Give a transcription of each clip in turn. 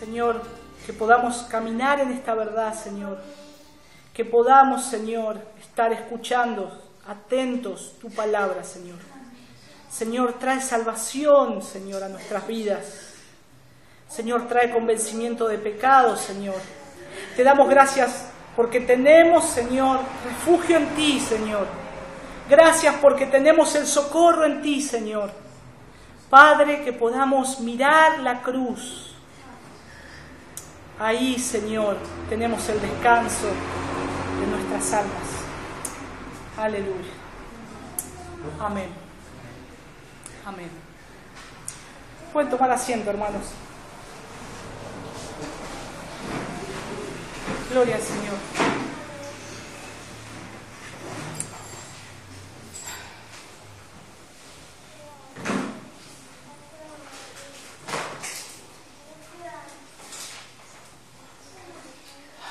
Señor, que podamos caminar en esta verdad, Señor. Que podamos, Señor, estar escuchando, atentos tu palabra, Señor. Señor, trae salvación, Señor, a nuestras vidas. Señor, trae convencimiento de pecado, Señor. Te damos gracias porque tenemos, Señor, refugio en ti, Señor. Gracias porque tenemos el socorro en ti, Señor. Padre, que podamos mirar la cruz. Ahí, Señor, tenemos el descanso de nuestras almas. Aleluya. Amén. Amén. Pueden tomar asiento, hermanos. Gloria al Señor.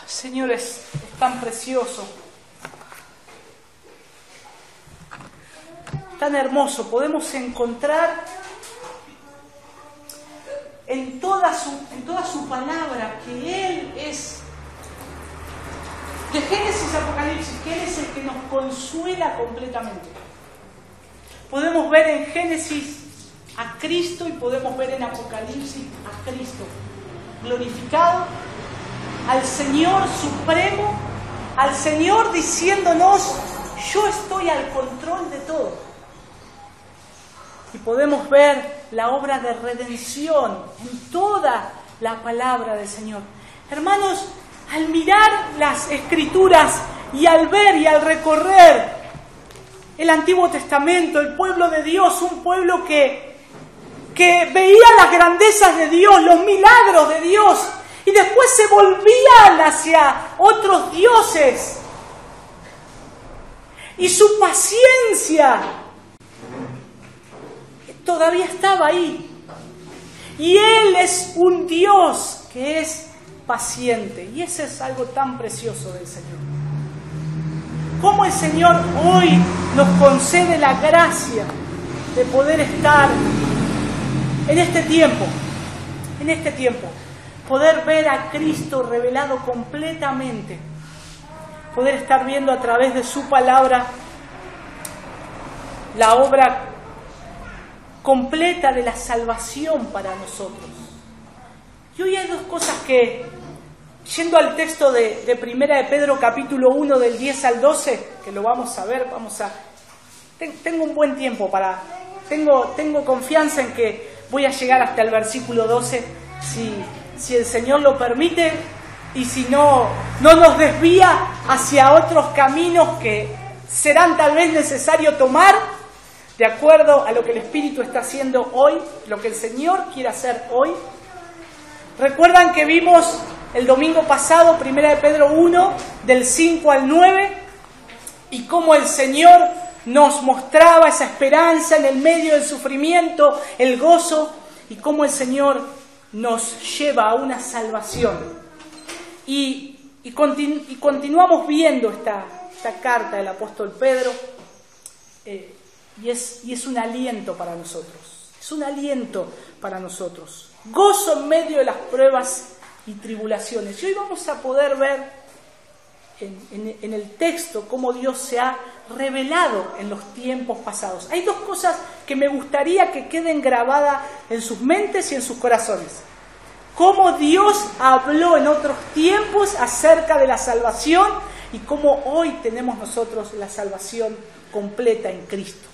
Señor, es tan precioso, tan hermoso. Podemos encontrar en toda su palabra que Él es, de Génesis a Apocalipsis, que Él es el que nos consuela completamente. Podemos ver en Génesis a Cristo y podemos ver en Apocalipsis a Cristo glorificado, al Señor supremo, al Señor diciéndonos: yo estoy al control de todo. Y podemos ver la obra de redención en toda la palabra del Señor. Hermanos, al mirar las Escrituras y al ver y al recorrer el Antiguo Testamento, el pueblo de Dios, un pueblo que veía las grandezas de Dios, los milagros de Dios, y después se volvían hacia otros dioses. Y su paciencia todavía estaba ahí. Y Él es un Dios que es paciente. Y ese es algo tan precioso del Señor. Cómo el Señor hoy nos concede la gracia de poder estar en este tiempo. Poder ver a Cristo revelado completamente. Poder estar viendo a través de su palabra la obra completa de la salvación para nosotros. Y hoy hay dos cosas que, yendo al texto de Primera de Pedro capítulo 1 del 10 al 12, que lo vamos a ver, tengo un buen tiempo tengo confianza en que voy a llegar hasta el versículo 12, si el Señor lo permite, y si no nos desvía hacia otros caminos que serán tal vez necesario tomar, de acuerdo a lo que el Espíritu está haciendo hoy, lo que el Señor quiere hacer hoy. Recuerdan que vimos el domingo pasado, 1 de Pedro 1, del 5 al 9, y cómo el Señor nos mostraba esa esperanza en el medio del sufrimiento, el gozo, y cómo el Señor nos lleva a una salvación. Y continuamos viendo esta carta del apóstol Pedro, y es un aliento para nosotros. Es un aliento para nosotros. Gozo en medio de las pruebas y tribulaciones. Y hoy vamos a poder ver en el texto cómo Dios se ha revelado en los tiempos pasados. Hay dos cosas que me gustaría que queden grabadas en sus mentes y en sus corazones. Cómo Dios habló en otros tiempos acerca de la salvación y cómo hoy tenemos nosotros la salvación completa en Cristo.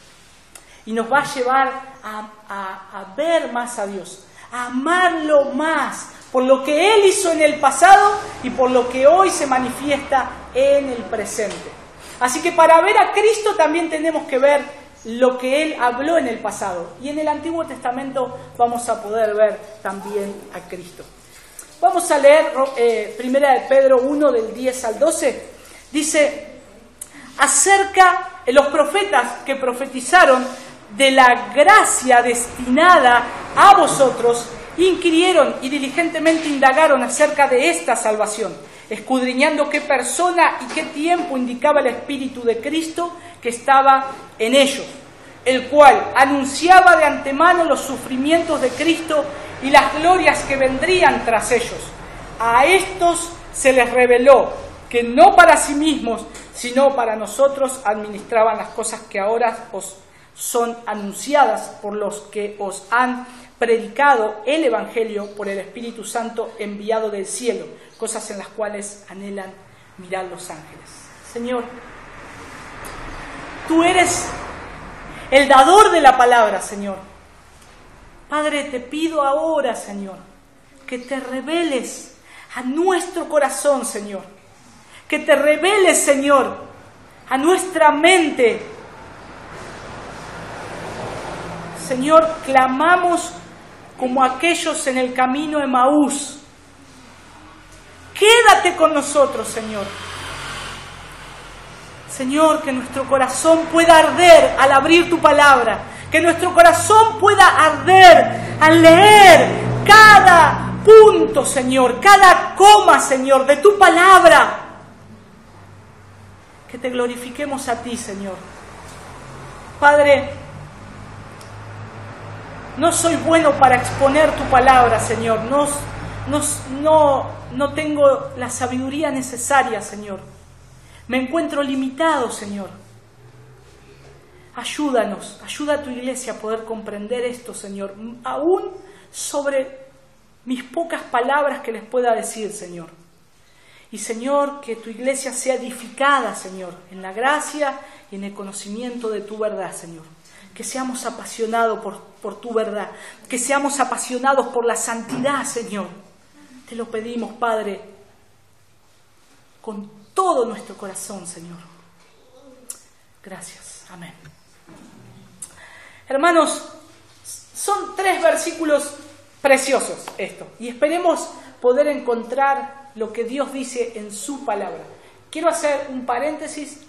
Y nos va a llevar a ver más a Dios, a amarlo más por lo que Él hizo en el pasado y por lo que hoy se manifiesta en el presente. Así que para ver a Cristo también tenemos que ver lo que Él habló en el pasado. Y en el Antiguo Testamento vamos a poder ver también a Cristo. Vamos a leer 1 de Pedro 1 del 10 al 12. Dice: acerca de los profetas que profetizaron de la gracia destinada a vosotros, inquirieron y diligentemente indagaron acerca de esta salvación, escudriñando qué persona y qué tiempo indicaba el Espíritu de Cristo que estaba en ellos, el cual anunciaba de antemano los sufrimientos de Cristo y las glorias que vendrían tras ellos. A estos se les reveló que no para sí mismos, sino para nosotros administraban las cosas que ahora os son anunciadas por los que os han predicado el Evangelio por el Espíritu Santo enviado del cielo, cosas en las cuales anhelan mirar los ángeles. Señor, tú eres el dador de la palabra, Señor. Padre, te pido ahora, Señor, que te reveles a nuestro corazón, Señor. Que te reveles, Señor, a nuestra mente. Señor, clamamos como aquellos en el camino de Emaús. Quédate con nosotros, Señor. Señor, que nuestro corazón pueda arder al abrir tu palabra. Que nuestro corazón pueda arder al leer cada punto, Señor, cada coma, Señor, de tu palabra. Que te glorifiquemos a ti, Señor. Padre, no soy bueno para exponer tu palabra, Señor. No tengo la sabiduría necesaria, Señor. Me encuentro limitado, Señor. Ayúdanos, ayuda a tu iglesia a poder comprender esto, Señor. Aún sobre mis pocas palabras que les pueda decir, Señor. Y, Señor, que tu iglesia sea edificada, Señor, en la gracia y en el conocimiento de tu verdad, Señor. Que seamos apasionados por tu verdad. Que seamos apasionados por la santidad, Señor. Te lo pedimos, Padre, con todo nuestro corazón, Señor. Gracias. Amén. Hermanos, son 3 versículos preciosos estos. Y esperemos poder encontrar lo que Dios dice en su palabra. Quiero hacer un paréntesis.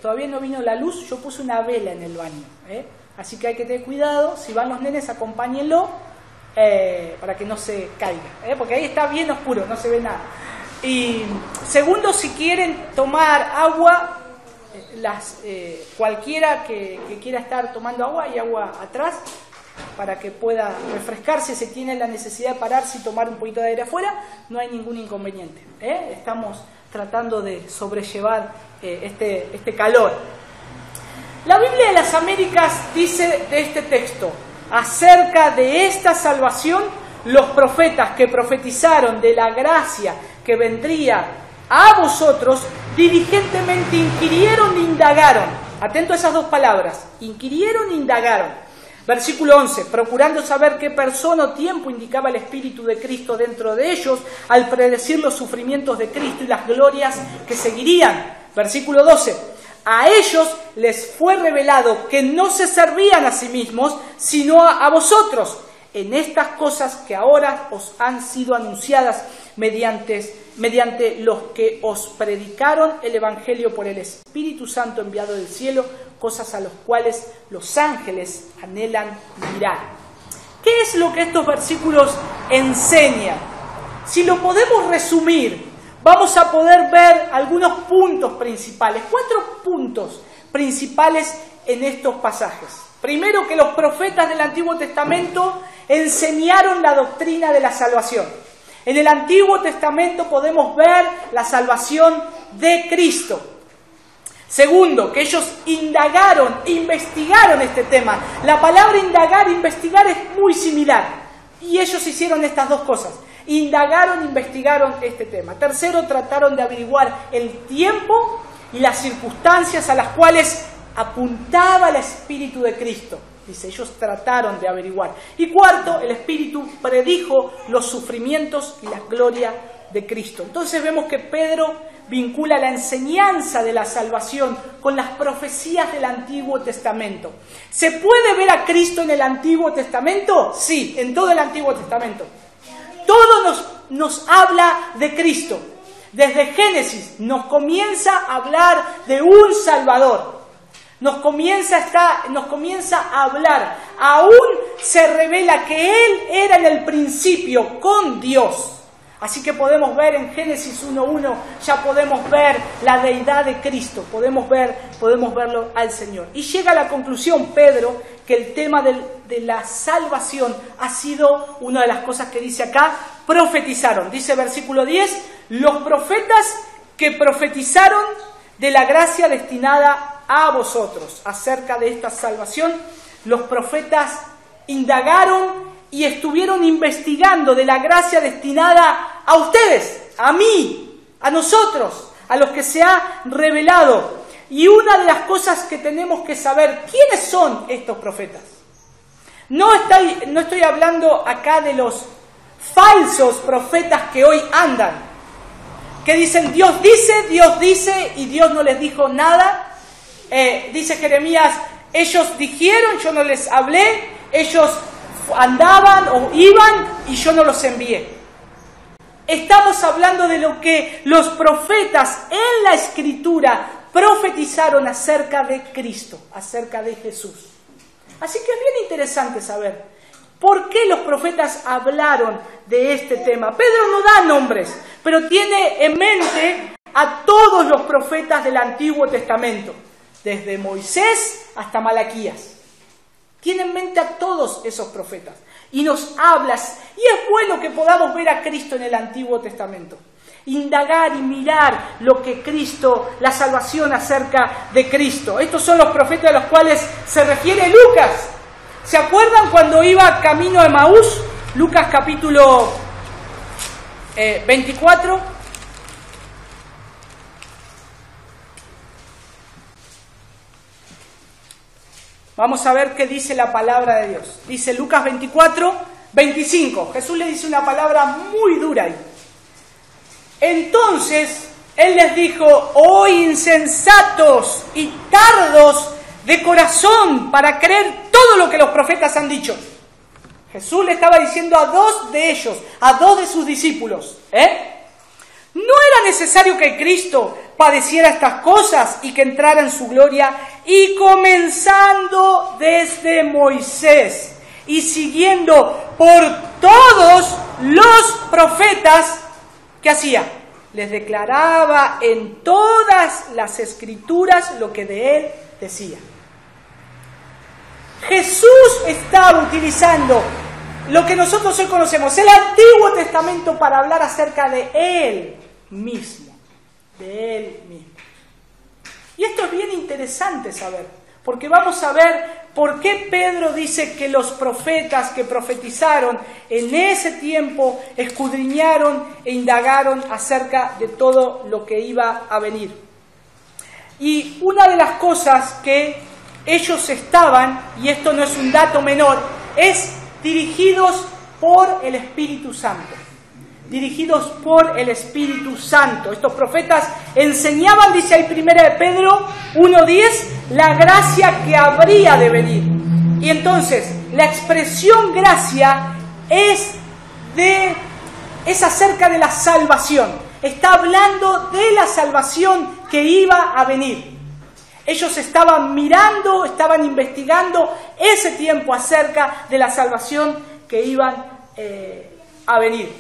Todavía no vino la luz. Yo puse una vela en el baño. Así que hay que tener cuidado. Si van los nenes, acompáñenlo para que no se caiga. Porque ahí está bien oscuro, no se ve nada. Y segundo, si quieren tomar agua, cualquiera que quiera estar tomando agua, hay agua atrás para que pueda refrescarse. Si tiene la necesidad de pararse y tomar un poquito de aire afuera, no hay ningún inconveniente. Estamos tratando de sobrellevar este calor. La Biblia de las Américas dice de este texto: acerca de esta salvación, los profetas que profetizaron de la gracia que vendría a vosotros, diligentemente inquirieron e indagaron. Atento a esas 2 palabras: inquirieron e indagaron. Versículo 11: procurando saber qué persona o tiempo indicaba el Espíritu de Cristo dentro de ellos, al predecir los sufrimientos de Cristo y las glorias que seguirían. Versículo 12: a ellos les fue revelado que no se servían a sí mismos, sino a vosotros, en estas cosas que ahora os han sido anunciadas mediante los que os predicaron el Evangelio por el Espíritu Santo enviado del cielo, cosas a las cuales los ángeles anhelan mirar. ¿Qué es lo que estos versículos enseñan? Si lo podemos resumir, vamos a poder ver algunos puntos principales, 4 puntos principales en estos pasajes. Primero, que los profetas del Antiguo Testamento enseñaron la doctrina de la salvación. En el Antiguo Testamento podemos ver la salvación de Cristo. Segundo, que ellos indagaron, investigaron este tema. La palabra indagar e investigar es muy similar. Y ellos hicieron estas 2 cosas. Indagaron, investigaron este tema. Tercero, trataron de averiguar el tiempo y las circunstancias a las cuales apuntaba el Espíritu de Cristo. Dice, ellos trataron de averiguar. Y cuarto, el Espíritu predijo los sufrimientos y la gloria de Cristo. Entonces vemos que Pedro vincula la enseñanza de la salvación con las profecías del Antiguo Testamento. ¿Se puede ver a Cristo en el Antiguo Testamento? Sí, en todo el Antiguo Testamento. Todo nos habla de Cristo. Desde Génesis nos comienza a hablar de un Salvador. Nos comienza a hablar. Aún se revela que Él era en el principio con Dios. Así que podemos ver en Génesis 1:1, ya podemos ver la deidad de Cristo, podemos verlo al Señor. Y llega a la conclusión Pedro que el tema de la salvación ha sido una de las cosas que dice acá, profetizaron. Dice versículo 10, los profetas que profetizaron de la gracia destinada a vosotros acerca de esta salvación, los profetas indagaron y estuvieron investigando de la gracia destinada a ustedes, a mí, a nosotros, a los que se ha revelado. Y una de las cosas que tenemos que saber, ¿quiénes son estos profetas? No estoy hablando acá de los falsos profetas que hoy andan, que dicen Dios dice y Dios no les dijo nada. Dice Jeremías, ellos dijeron, yo no les hablé, ellos andaban o iban y yo no los envié. Estamos hablando de lo que los profetas en la Escritura profetizaron acerca de Cristo, acerca de Jesús. Así que es bien interesante saber por qué los profetas hablaron de este tema. Pedro no da nombres, pero tiene en mente a todos los profetas del Antiguo Testamento, desde Moisés hasta Malaquías. Tiene en mente a todos esos profetas y nos hablas, y es bueno que podamos ver a Cristo en el Antiguo Testamento, indagar y mirar lo que Cristo, la salvación acerca de Cristo. Estos son los profetas a los cuales se refiere Lucas. ¿Se acuerdan cuando iba camino a Emaús? Lucas capítulo 24. Vamos a ver qué dice la palabra de Dios. Dice Lucas 24, 25. Jesús le dice una palabra muy dura ahí. Entonces, Él les dijo, oh insensatos y tardos de corazón para creer todo lo que los profetas han dicho. Jesús le estaba diciendo a dos de ellos, a dos de sus discípulos, ¿no era necesario que Cristo padeciera estas cosas y que entrara en su gloria? Y comenzando desde Moisés y siguiendo por todos los profetas, ¿qué hacía? Les declaraba en todas las Escrituras lo que de Él decía. Jesús estaba utilizando lo que nosotros hoy conocemos, el Antiguo Testamento, para hablar acerca de Él mismo, de Él mismo. Y esto es bien interesante saber, porque vamos a ver por qué Pedro dice que los profetas que profetizaron en ese tiempo escudriñaron e indagaron acerca de todo lo que iba a venir. Y una de las cosas que ellos estaban, y esto no es un dato menor, es dirigidos por el Espíritu Santo. Dirigidos por el Espíritu Santo. Estos profetas enseñaban, dice ahí 1 Pedro 1:10, la gracia que habría de venir. Y entonces, la expresión gracia es acerca de la salvación. Está hablando de la salvación que iba a venir. Ellos estaban mirando, estaban investigando ese tiempo acerca de la salvación que iban a venir.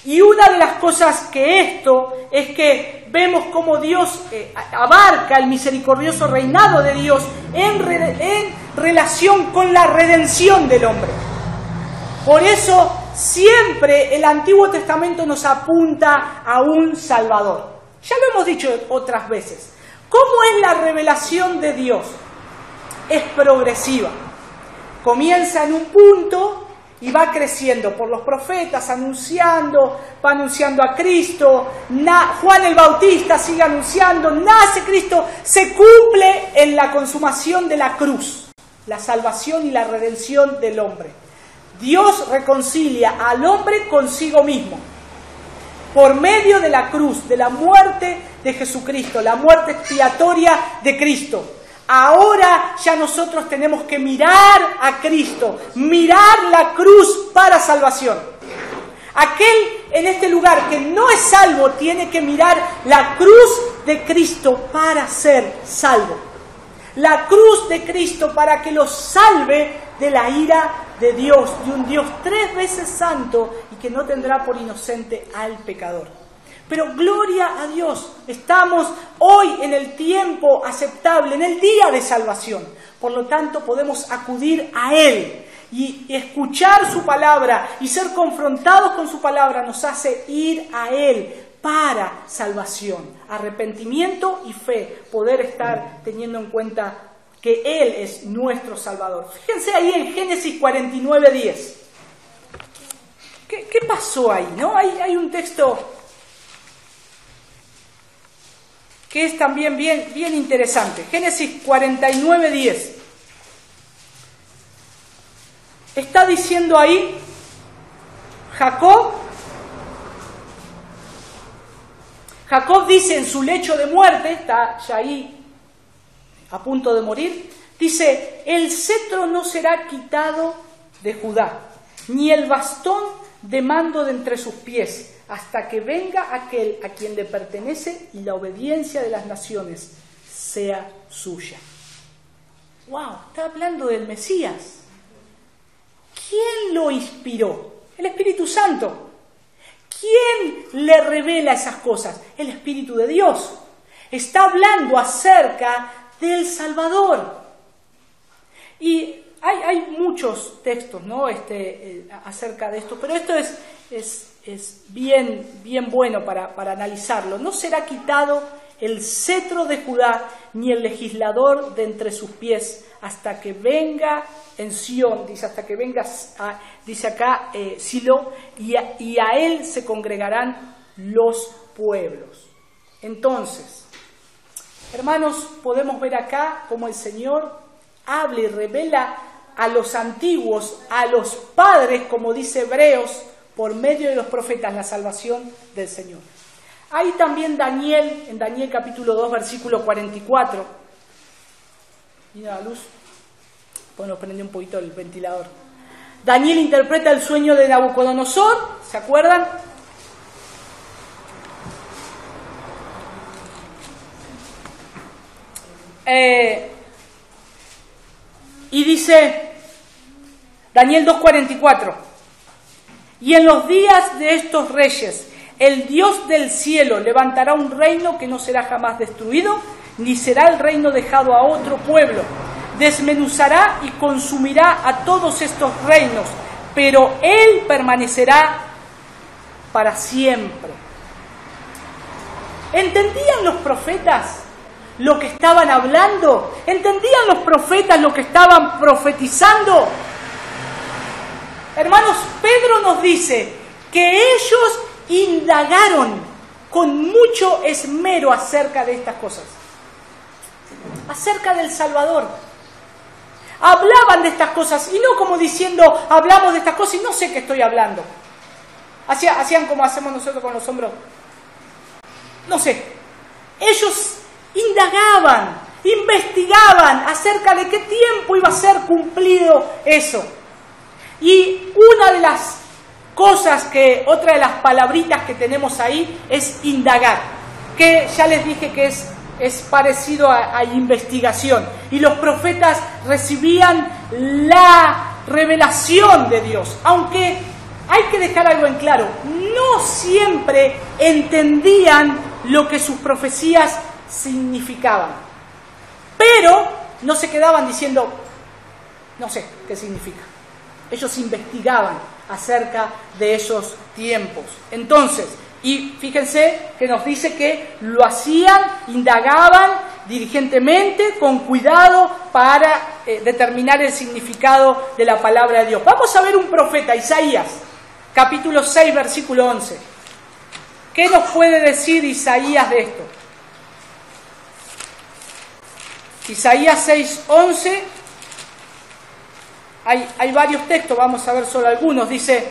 Y una de las cosas que esto es que vemos cómo Dios abarca el misericordioso reinado de Dios en relación con la redención del hombre. Por eso siempre el Antiguo Testamento nos apunta a un Salvador. Ya lo hemos dicho otras veces. ¿Cómo es la revelación de Dios? Es progresiva. Comienza en un punto y va creciendo por los profetas, va anunciando a Cristo. Juan el Bautista sigue anunciando, nace Cristo, se cumple en la consumación de la cruz, la salvación y la redención del hombre. Dios reconcilia al hombre consigo mismo, por medio de la cruz, de la muerte de Jesucristo, la muerte expiatoria de Cristo. Ahora ya nosotros tenemos que mirar a Cristo, mirar la cruz para salvación. Aquel en este lugar que no es salvo tiene que mirar la cruz de Cristo para ser salvo. La cruz de Cristo para que los salve de la ira de Dios, de un Dios 3 veces santo y que no tendrá por inocente al pecador. Pero gloria a Dios, estamos hoy en el tiempo aceptable, en el día de salvación. Por lo tanto, podemos acudir a Él y escuchar su palabra y ser confrontados con su palabra nos hace ir a Él para salvación, arrepentimiento y fe, poder estar teniendo en cuenta que Él es nuestro Salvador. Fíjense ahí en Génesis 49:10. ¿Qué pasó ahí? ¿No? Hay un texto que es también bien interesante. Génesis 49:10. Está diciendo ahí Jacob dice en su lecho de muerte, está ya ahí a punto de morir, dice, el cetro no será quitado de Judá, ni el bastón de mando de entre sus pies, hasta que venga aquel a quien le pertenece y la obediencia de las naciones sea suya. ¡Wow! Está hablando del Mesías. ¿Quién lo inspiró? El Espíritu Santo. ¿Quién le revela esas cosas? El Espíritu de Dios. Está hablando acerca del Salvador. Y hay muchos textos, ¿no? Acerca de esto, pero esto es bien bueno para analizarlo. No será quitado el cetro de Judá, ni el legislador de entre sus pies, hasta que venga en Sión, dice, hasta que venga, dice acá, Silo, y a él se congregarán los pueblos. Entonces, hermanos, podemos ver acá cómo el Señor habla y revela a los antiguos, a los padres, como dice Hebreos, por medio de los profetas, la salvación del Señor. Hay también Daniel, en Daniel capítulo 2, versículo 44. Mira la luz. Bueno, prende un poquito el ventilador. Daniel interpreta el sueño de Nabucodonosor, ¿se acuerdan? Y dice, Daniel 2:44, y en los días de estos reyes, el Dios del cielo levantará un reino que no será jamás destruido, ni será el reino dejado a otro pueblo. Desmenuzará y consumirá a todos estos reinos, pero Él permanecerá para siempre. ¿Entendían los profetas lo que estaban hablando? ¿Entendían los profetas lo que estaban profetizando? Hermanos, Pedro nos dice que ellos indagaron con mucho esmero acerca de estas cosas, acerca del Salvador. Hablaban de estas cosas y no como diciendo, hablamos de estas cosas y no sé qué estoy hablando. Hacían como hacemos nosotros con los hombros. No sé. Ellos indagaban, investigaban acerca de qué tiempo iba a ser cumplido eso. Y una de las cosas otra de las palabritas que tenemos ahí es indagar, que ya les dije que es parecido a investigación. Y los profetas recibían la revelación de Dios, aunque hay que dejar algo en claro, no siempre entendían lo que sus profecías significaban, pero no se quedaban diciendo, no sé qué significa. Ellos investigaban acerca de esos tiempos. Entonces, y fíjense que nos dice que lo hacían, indagaban diligentemente, con cuidado, para determinar el significado de la palabra de Dios. Vamos a ver un profeta, Isaías, capítulo 6, versículo 11. ¿Qué nos puede decir Isaías de esto? Isaías 6, 11. Hay varios textos, vamos a ver solo algunos. Dice,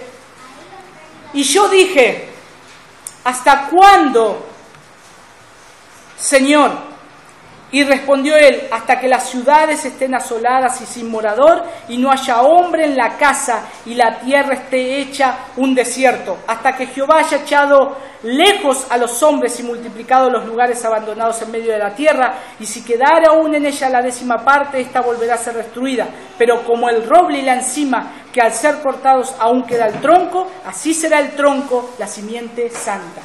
y yo dije, ¿hasta cuándo, Señor? Y respondió él, hasta que las ciudades estén asoladas y sin morador, y no haya hombre en la casa, y la tierra esté hecha un desierto, hasta que Jehová haya echado lejos a los hombres y multiplicado los lugares abandonados en medio de la tierra, y si quedara aún en ella la 10ª parte, ésta volverá a ser destruida. Pero como el roble y la encima que al ser cortados aún queda el tronco, así será el tronco, la simiente santa.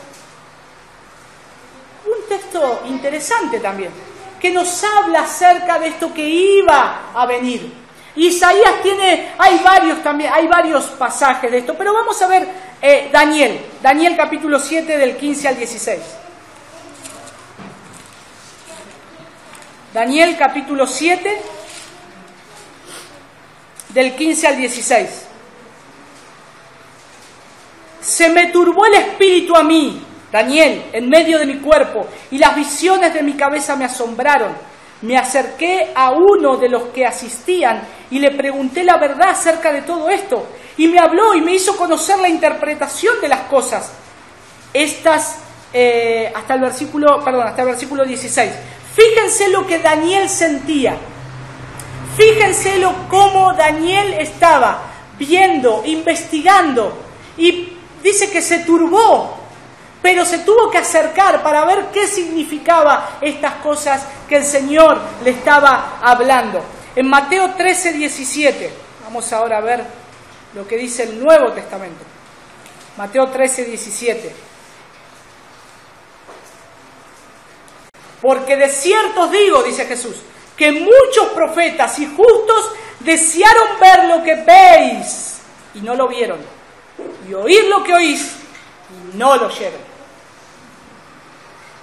Un texto interesante también, que nos habla acerca de esto que iba a venir. Isaías hay varios pasajes de esto, pero vamos a ver Daniel capítulo 7 del 15 al 16. Daniel capítulo 7 del 15 al 16. Se me turbó el espíritu a mí, Daniel, en medio de mi cuerpo, y las visiones de mi cabeza me asombraron. Me acerqué a uno de los que asistían y le pregunté la verdad acerca de todo esto. Y me habló y me hizo conocer la interpretación de las cosas. Hasta el versículo 16. Fíjense lo que Daniel sentía. Fíjense cómo Daniel estaba viendo, investigando. Y dice que se turbó, pero se tuvo que acercar para ver qué significaba estas cosas que el Señor le estaba hablando. En Mateo 13, 17, vamos ahora a ver lo que dice el Nuevo Testamento. Mateo 13, 17. Porque de cierto os digo, dice Jesús, que muchos profetas y justos desearon ver lo que veis y no lo vieron, y oír lo que oís y no lo oyeron.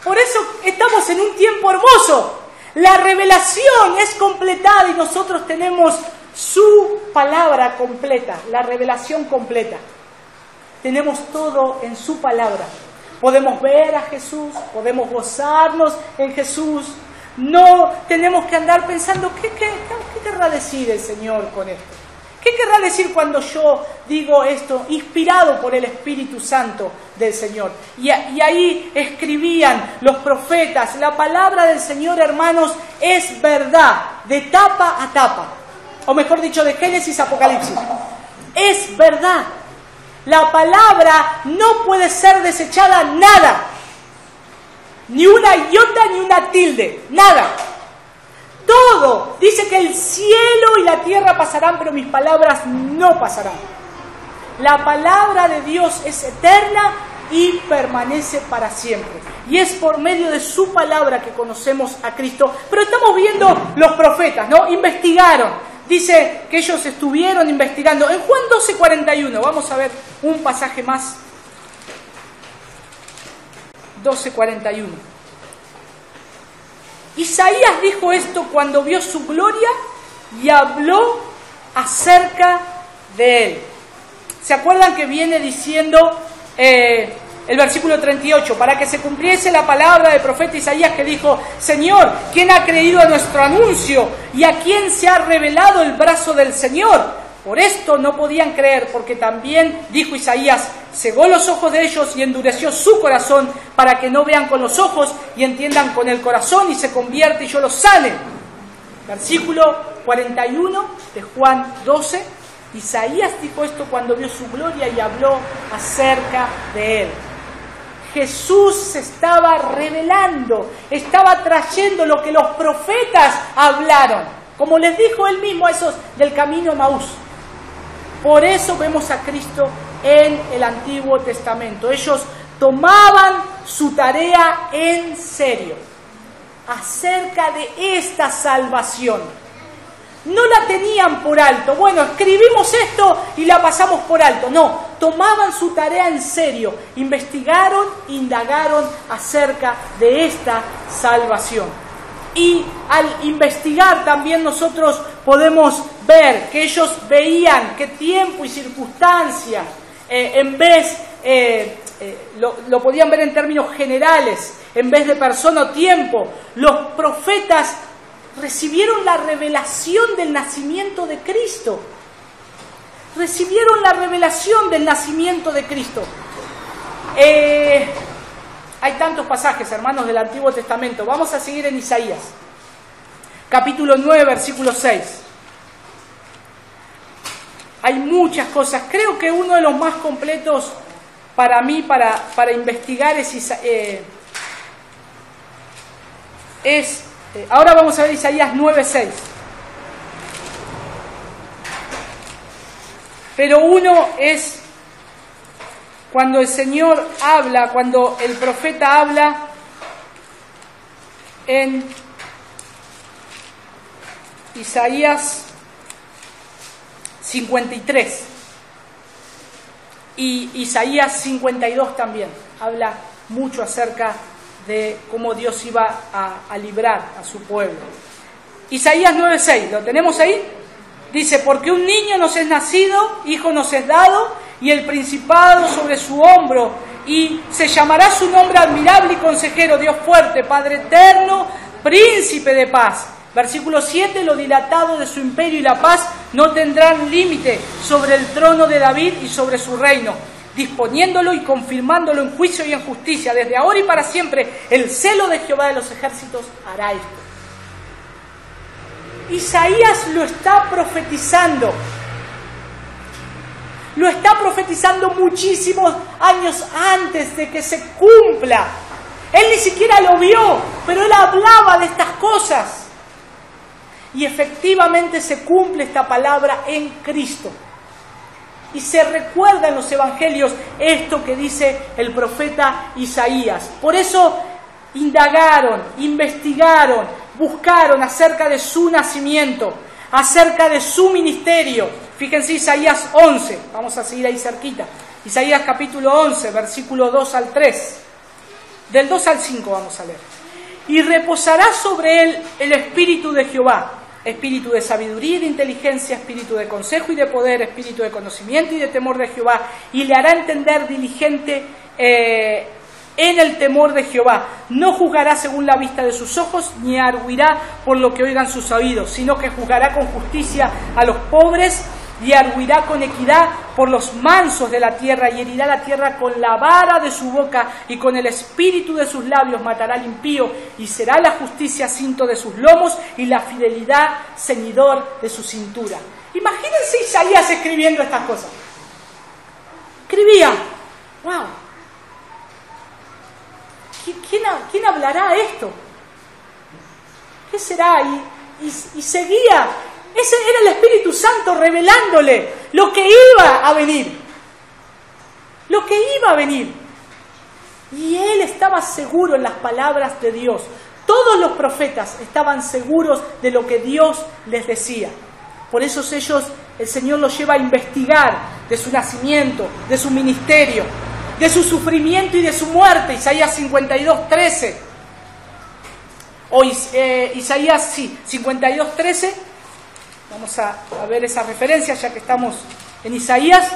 Por eso estamos en un tiempo hermoso. La revelación es completada y nosotros tenemos su palabra completa, la revelación completa. Tenemos todo en su palabra. Podemos ver a Jesús, podemos gozarnos en Jesús. No tenemos que andar pensando, ¿qué querrá decir el Señor con esto? ¿Qué querrá decir cuando yo digo esto, inspirado por el Espíritu Santo del Señor? Y ahí escribían los profetas, la palabra del Señor, hermanos, es verdad, de tapa a tapa. O mejor dicho, de Génesis a Apocalipsis. Es verdad. La palabra no puede ser desechada nada. Ni una iota ni una tilde, nada. Todo. Dice que el cielo y la tierra pasarán, pero mis palabras no pasarán. La palabra de Dios es eterna y permanece para siempre. Y es por medio de su palabra que conocemos a Cristo. Pero estamos viendo los profetas, ¿no? Investigaron. Dice que ellos estuvieron investigando. En Juan 12:41, vamos a ver un pasaje más. 12:41. Isaías dijo esto cuando vio su gloria y habló acerca de él. ¿Se acuerdan que viene diciendo el versículo 38? Para que se cumpliese la palabra del profeta Isaías que dijo: Señor, ¿quién ha creído a nuestro anuncio? ¿Y a quién se ha revelado el brazo del Señor? Por esto no podían creer, porque también, dijo Isaías, cegó los ojos de ellos y endureció su corazón para que no vean con los ojos y entiendan con el corazón y se convierte y yo los sane. Versículo 41 de Juan 12. Isaías dijo esto cuando vio su gloria y habló acerca de él. Jesús se estaba revelando, estaba trayendo lo que los profetas hablaron, como les dijo él mismo a esos del camino a Maús. Por eso vemos a Cristo en el Antiguo Testamento. Ellos tomaban su tarea en serio acerca de esta salvación. No la tenían por alto. Bueno, escribimos esto y la pasamos por alto. No, tomaban su tarea en serio. Investigaron, indagaron acerca de esta salvación. Y al investigar también nosotros podemos ver que ellos veían que tiempo y circunstancia, en vez, lo podían ver en términos generales, en vez de persona o tiempo, los profetas recibieron la revelación del nacimiento de Cristo. Recibieron la revelación del nacimiento de Cristo. Hay tantos pasajes, hermanos, del Antiguo Testamento. Vamos a seguir en Isaías. Capítulo 9, versículo 6. Hay muchas cosas. Creo que uno de los más completos para mí, para investigar es ahora vamos a ver Isaías 9:6. Pero uno es cuando el Señor habla, cuando el profeta habla en Isaías 53 y Isaías 52 también. Habla mucho acerca de cómo Dios iba a librar a su pueblo. Isaías 9:6, ¿lo tenemos ahí? Dice, porque un niño nos es nacido, hijo nos es dado, y el principado sobre su hombro, y se llamará su nombre admirable y consejero, Dios fuerte, Padre eterno, príncipe de paz. Versículo 7, lo dilatado de su imperio y la paz no tendrán límite sobre el trono de David y sobre su reino, disponiéndolo y confirmándolo en juicio y en justicia, desde ahora y para siempre. El celo de Jehová de los ejércitos hará esto. Isaías lo está profetizando. Lo está profetizando muchísimos años antes de que se cumpla. Él ni siquiera lo vio, pero él hablaba de estas cosas. Y efectivamente se cumple esta palabra en Cristo. Y se recuerda en los evangelios esto que dice el profeta Isaías. Por eso indagaron, investigaron, buscaron acerca de su nacimiento, acerca de su ministerio. Fíjense Isaías 11, vamos a seguir ahí cerquita. Isaías capítulo 11, versículo 2 al 3. Del 2 al 5 vamos a leer. Y reposará sobre él el espíritu de Jehová, espíritu de sabiduría y de inteligencia, espíritu de consejo y de poder, espíritu de conocimiento y de temor de Jehová, y le hará entender diligente en el temor de Jehová. No juzgará según la vista de sus ojos, ni arguirá por lo que oigan sus oídos, sino que juzgará con justicia a los pobres y arguirá con equidad por los mansos de la tierra, y herirá la tierra con la vara de su boca, y con el espíritu de sus labios matará al impío, y será la justicia cinto de sus lomos y la fidelidad ceñidor de su cintura. Imagínense Isaías escribiendo estas cosas. Escribía, wow, ¿quién hablará esto? ¿Qué será? Y seguía. Ese era el Espíritu Santo revelándole lo que iba a venir. Lo que iba a venir. Y él estaba seguro en las palabras de Dios. Todos los profetas estaban seguros de lo que Dios les decía. Por eso el Señor los lleva a investigar de su nacimiento, de su ministerio, de su sufrimiento y de su muerte. Isaías 52:13. O Isaías 52:13. Vamos a ver esa referencia ya que estamos en Isaías.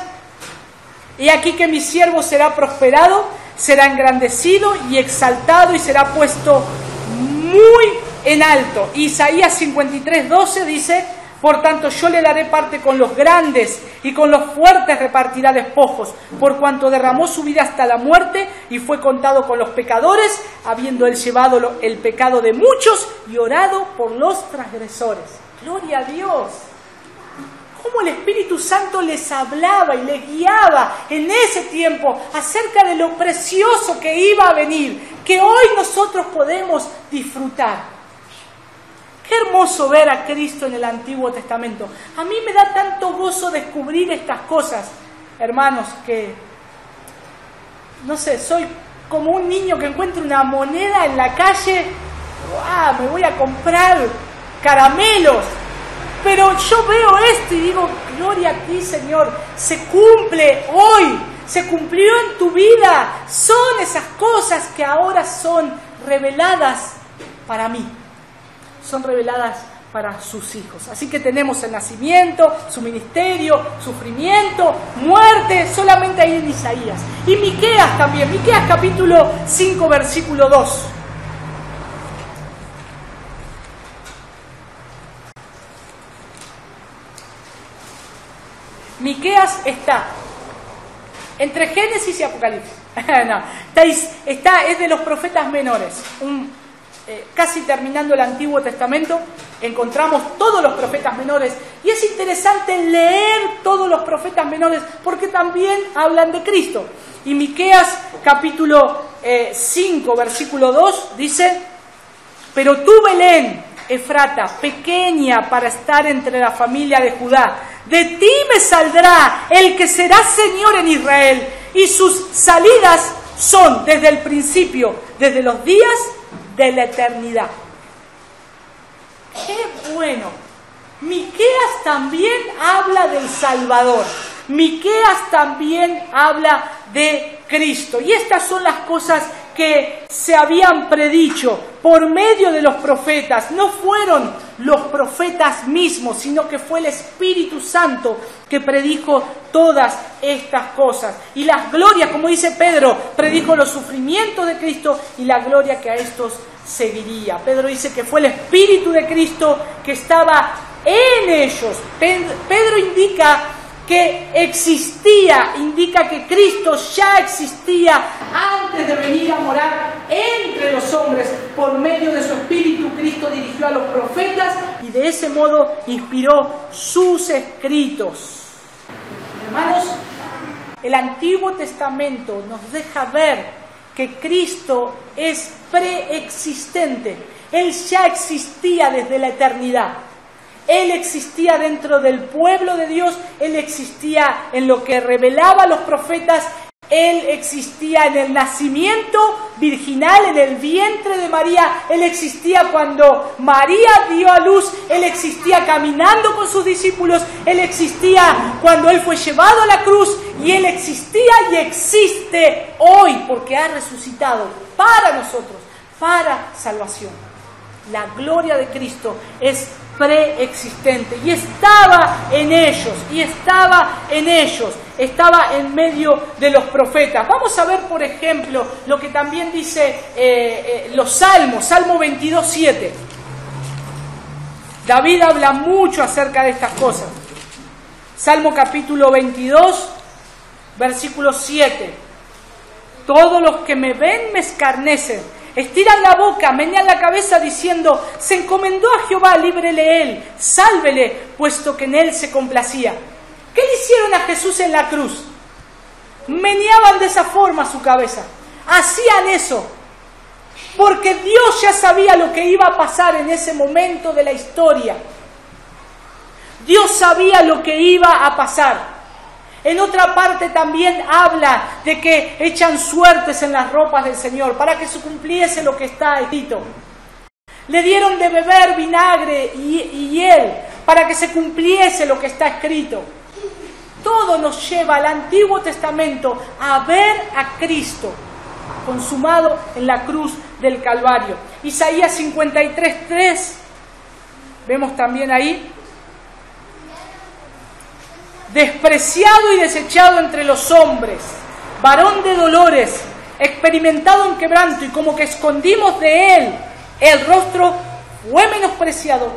He aquí que mi siervo será prosperado, será engrandecido y exaltado y será puesto muy en alto. Isaías 53:12 dice, por tanto yo le daré parte con los grandes y con los fuertes repartirá despojos, por cuanto derramó su vida hasta la muerte y fue contado con los pecadores, habiendo él llevado el pecado de muchos y orado por los transgresores. Gloria a Dios. Cómo el Espíritu Santo les hablaba y les guiaba en ese tiempo acerca de lo precioso que iba a venir, que hoy nosotros podemos disfrutar. Qué hermoso ver a Cristo en el Antiguo Testamento. A mí me da tanto gozo descubrir estas cosas, hermanos, que, no sé, soy como un niño que encuentra una moneda en la calle. ¡Wow! Me voy a comprar caramelos. Pero yo veo esto y digo, gloria a ti, Señor, se cumple hoy, se cumplió en tu vida. Son esas cosas que ahora son reveladas para mí, son reveladas para sus hijos. Así que tenemos el nacimiento, su ministerio, sufrimiento, muerte, solamente ahí en Isaías. Y Miqueas también, Miqueas capítulo 5, versículo 2. Miqueas está entre Génesis y Apocalipsis. No, es de los profetas menores. Casi terminando el Antiguo Testamento, encontramos todos los profetas menores. Y es interesante leer todos los profetas menores porque también hablan de Cristo. Y Miqueas capítulo 5, versículo 2 dice: pero tú, Belén, Efrata, pequeña para estar entre la familia de Judá, De ti me saldrá el que será Señor en Israel, y sus salidas son desde el principio, desde los días de la eternidad. ¡Qué bueno! Miqueas también habla del Salvador. Miqueas también habla de Cristo. Y estas son las cosas que se habían predicho por medio de los profetas. No fueron los profetas mismos, sino que fue el Espíritu Santo que predijo todas estas cosas. Y las glorias, como dice Pedro, predijo los sufrimientos de Cristo y la gloria que a estos seguiría. Pedro dice que fue el Espíritu de Cristo que estaba en ellos. Pedro indica que existía, indica que Cristo ya existía antes de venir a morar entre los hombres. Por medio de su Espíritu, Cristo dirigió a los profetas y de ese modo inspiró sus escritos. Hermanos, el Antiguo Testamento nos deja ver que Cristo es preexistente. Él ya existía desde la eternidad. Él existía dentro del pueblo de Dios, Él existía en lo que revelaba los profetas, Él existía en el nacimiento virginal, en el vientre de María, Él existía cuando María dio a luz, Él existía caminando con sus discípulos, Él existía cuando Él fue llevado a la cruz, y Él existía y existe hoy porque ha resucitado para nosotros, para salvación. La gloria de Cristo es preexistente y estaba en ellos, estaba en medio de los profetas. Vamos a ver, por ejemplo, lo que también dice los Salmos, Salmo 22:7. David habla mucho acerca de estas cosas. Salmo capítulo 22, versículo 7. Todos los que me ven me escarnecen. Estiran la boca, menean la cabeza diciendo, se encomendó a Jehová, líbrele él, sálvele, puesto que en él se complacía. ¿Qué le hicieron a Jesús en la cruz? Meneaban de esa forma su cabeza. Hacían eso, porque Dios ya sabía lo que iba a pasar en ese momento de la historia. Dios sabía lo que iba a pasar. En otra parte también habla de que echan suertes en las ropas del Señor para que se cumpliese lo que está escrito. Le dieron de beber vinagre y hiel para que se cumpliese lo que está escrito. Todo nos lleva al Antiguo Testamento a ver a Cristo consumado en la cruz del Calvario. Isaías 53:3, vemos también ahí. Despreciado y desechado entre los hombres, varón de dolores, experimentado en quebranto, y como que escondimos de él el rostro, fue menospreciado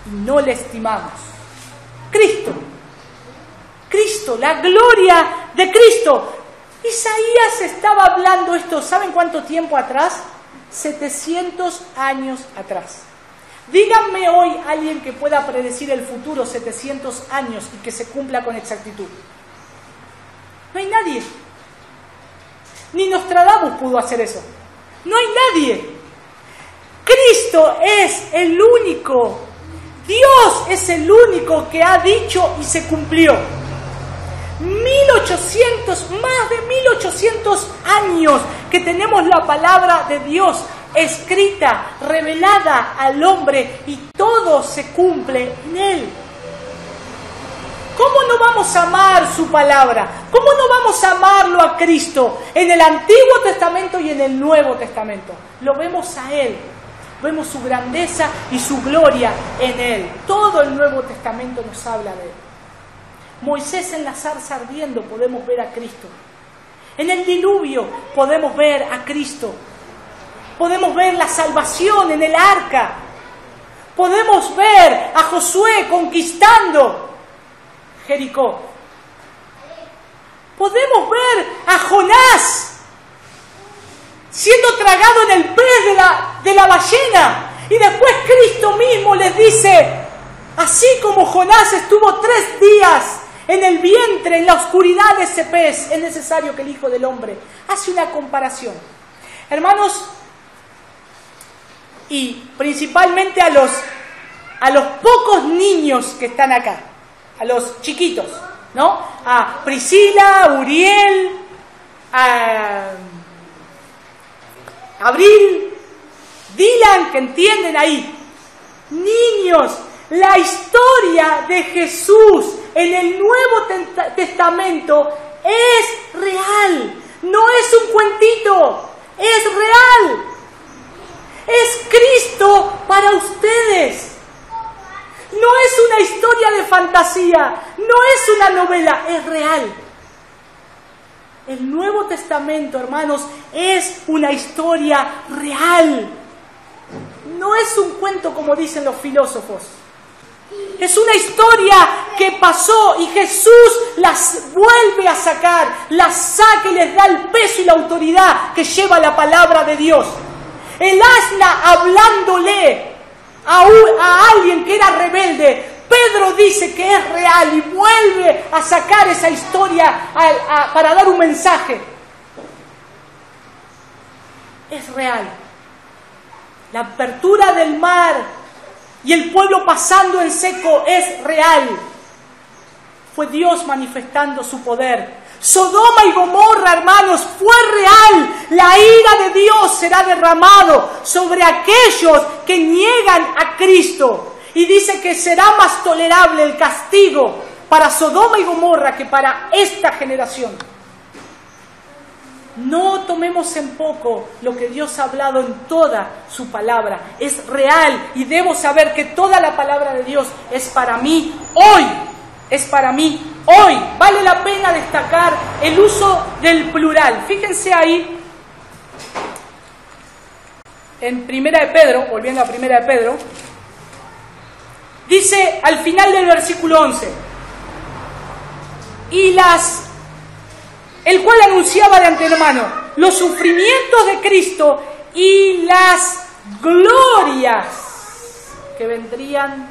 y no le estimamos. Cristo, la gloria de Cristo. Isaías estaba hablando esto, ¿saben cuánto tiempo atrás? 700 años atrás. Díganme hoy alguien que pueda predecir el futuro 700 años y que se cumpla con exactitud. No hay nadie. Ni Nostradamus pudo hacer eso. No hay nadie. Cristo es el único. Dios es el único que ha dicho y se cumplió. Más de 1800 años que tenemos la palabra de Dios escrita, revelada al hombre, y todo se cumple en Él. ¿Cómo no vamos a amar su palabra? ¿Cómo no vamos a amarlo a Cristo? En el Antiguo Testamento y en el Nuevo Testamento. Lo vemos a Él. Vemos su grandeza y su gloria en Él. Todo el Nuevo Testamento nos habla de Él. Moisés en la zarza ardiendo podemos ver a Cristo. En el diluvio podemos ver a Cristo. Podemos ver la salvación en el arca. Podemos ver a Josué conquistando Jericó. Podemos ver a Jonás siendo tragado en el pez de la ballena. Y después Cristo mismo les dice, así como Jonás estuvo 3 días en el vientre, en la oscuridad de ese pez, es necesario que el Hijo del Hombre. Hace una comparación. Hermanos, y principalmente a los pocos niños que están acá. a los chiquitos, ¿no? A Priscila, Uriel, a Abril, Dylan, que entienden ahí. Niños, la historia de Jesús en el Nuevo Testamento es real, no es un cuentito, es real. Es Cristo para ustedes. No es una historia de fantasía, no es una novela, es real. El Nuevo Testamento, hermanos, es una historia real. No es un cuento como dicen los filósofos. Es una historia que pasó y Jesús las vuelve a sacar, las saca y les da el peso y la autoridad que lleva la palabra de Dios. El asna hablándole a alguien que era rebelde, Pedro dice que es real y vuelve a sacar esa historia para dar un mensaje. Es real. La apertura del mar y el pueblo pasando en seco es real. Fue Dios manifestando su poder. Sodoma y Gomorra, hermanos, fue real. La ira de Dios será derramado sobre aquellos que niegan a Cristo. Y dice que será más tolerable el castigo para Sodoma y Gomorra que para esta generación. No tomemos en poco lo que Dios ha hablado en toda su palabra. Es real y debo saber que toda la palabra de Dios es para mí hoy. Es para mí hoy. Vale la pena destacar el uso del plural. Fíjense ahí en Primera de Pedro, volviendo a Primera de Pedro, dice al final del versículo 11, el cual anunciaba de antemano los sufrimientos de Cristo y las glorias que vendrían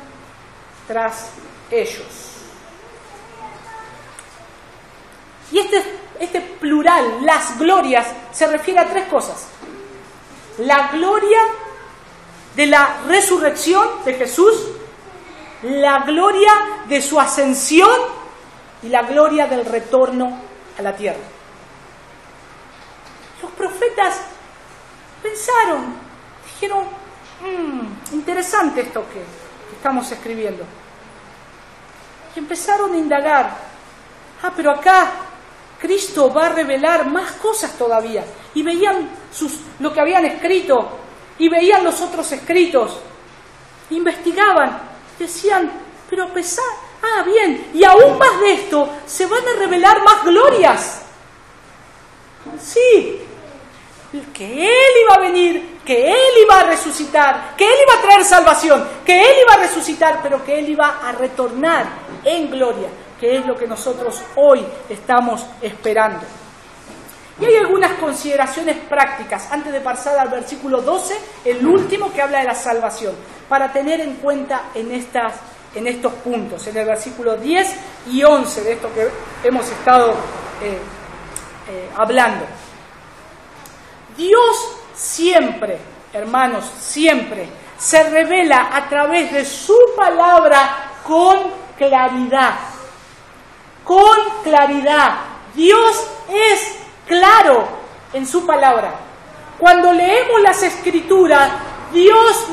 tras ellos. Y este plural, las glorias, se refiere a tres cosas. La gloria de la resurrección de Jesús, la gloria de su ascensión y la gloria del retorno a la tierra. Los profetas pensaron, dijeron, interesante esto que estamos escribiendo. Y empezaron a indagar, pero acá Cristo va a revelar más cosas todavía. Y veían lo que habían escrito, y veían los otros escritos, investigaban, decían, pero a pesar, bien, y aún más de esto, se van a revelar más glorias. Sí, que Él iba a venir, que Él iba a resucitar, que Él iba a traer salvación, que Él iba a resucitar, pero que Él iba a retornar en gloria, que es lo que nosotros hoy estamos esperando. Y hay algunas consideraciones prácticas, antes de pasar al versículo 12, el último que habla de la salvación, para tener en cuenta en estos puntos, en el versículo 10 y 11 de esto que hemos estado hablando. Dios siempre, hermanos, siempre se revela a través de su palabra con claridad. Con claridad. Dios es claro en su palabra. Cuando leemos las Escrituras, Dios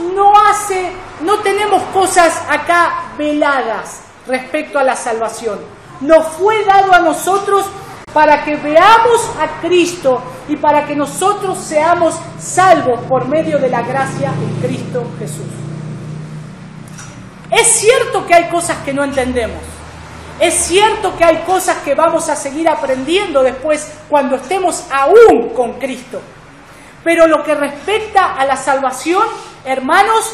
no tenemos cosas acá veladas respecto a la salvación. Nos fue dado a nosotros para que veamos a Cristo y para que nosotros seamos salvos por medio de la gracia en Cristo Jesús. Es cierto que hay cosas que no entendemos. Es cierto que hay cosas que vamos a seguir aprendiendo después cuando estemos aún con Cristo. Pero lo que respecta a la salvación, hermanos,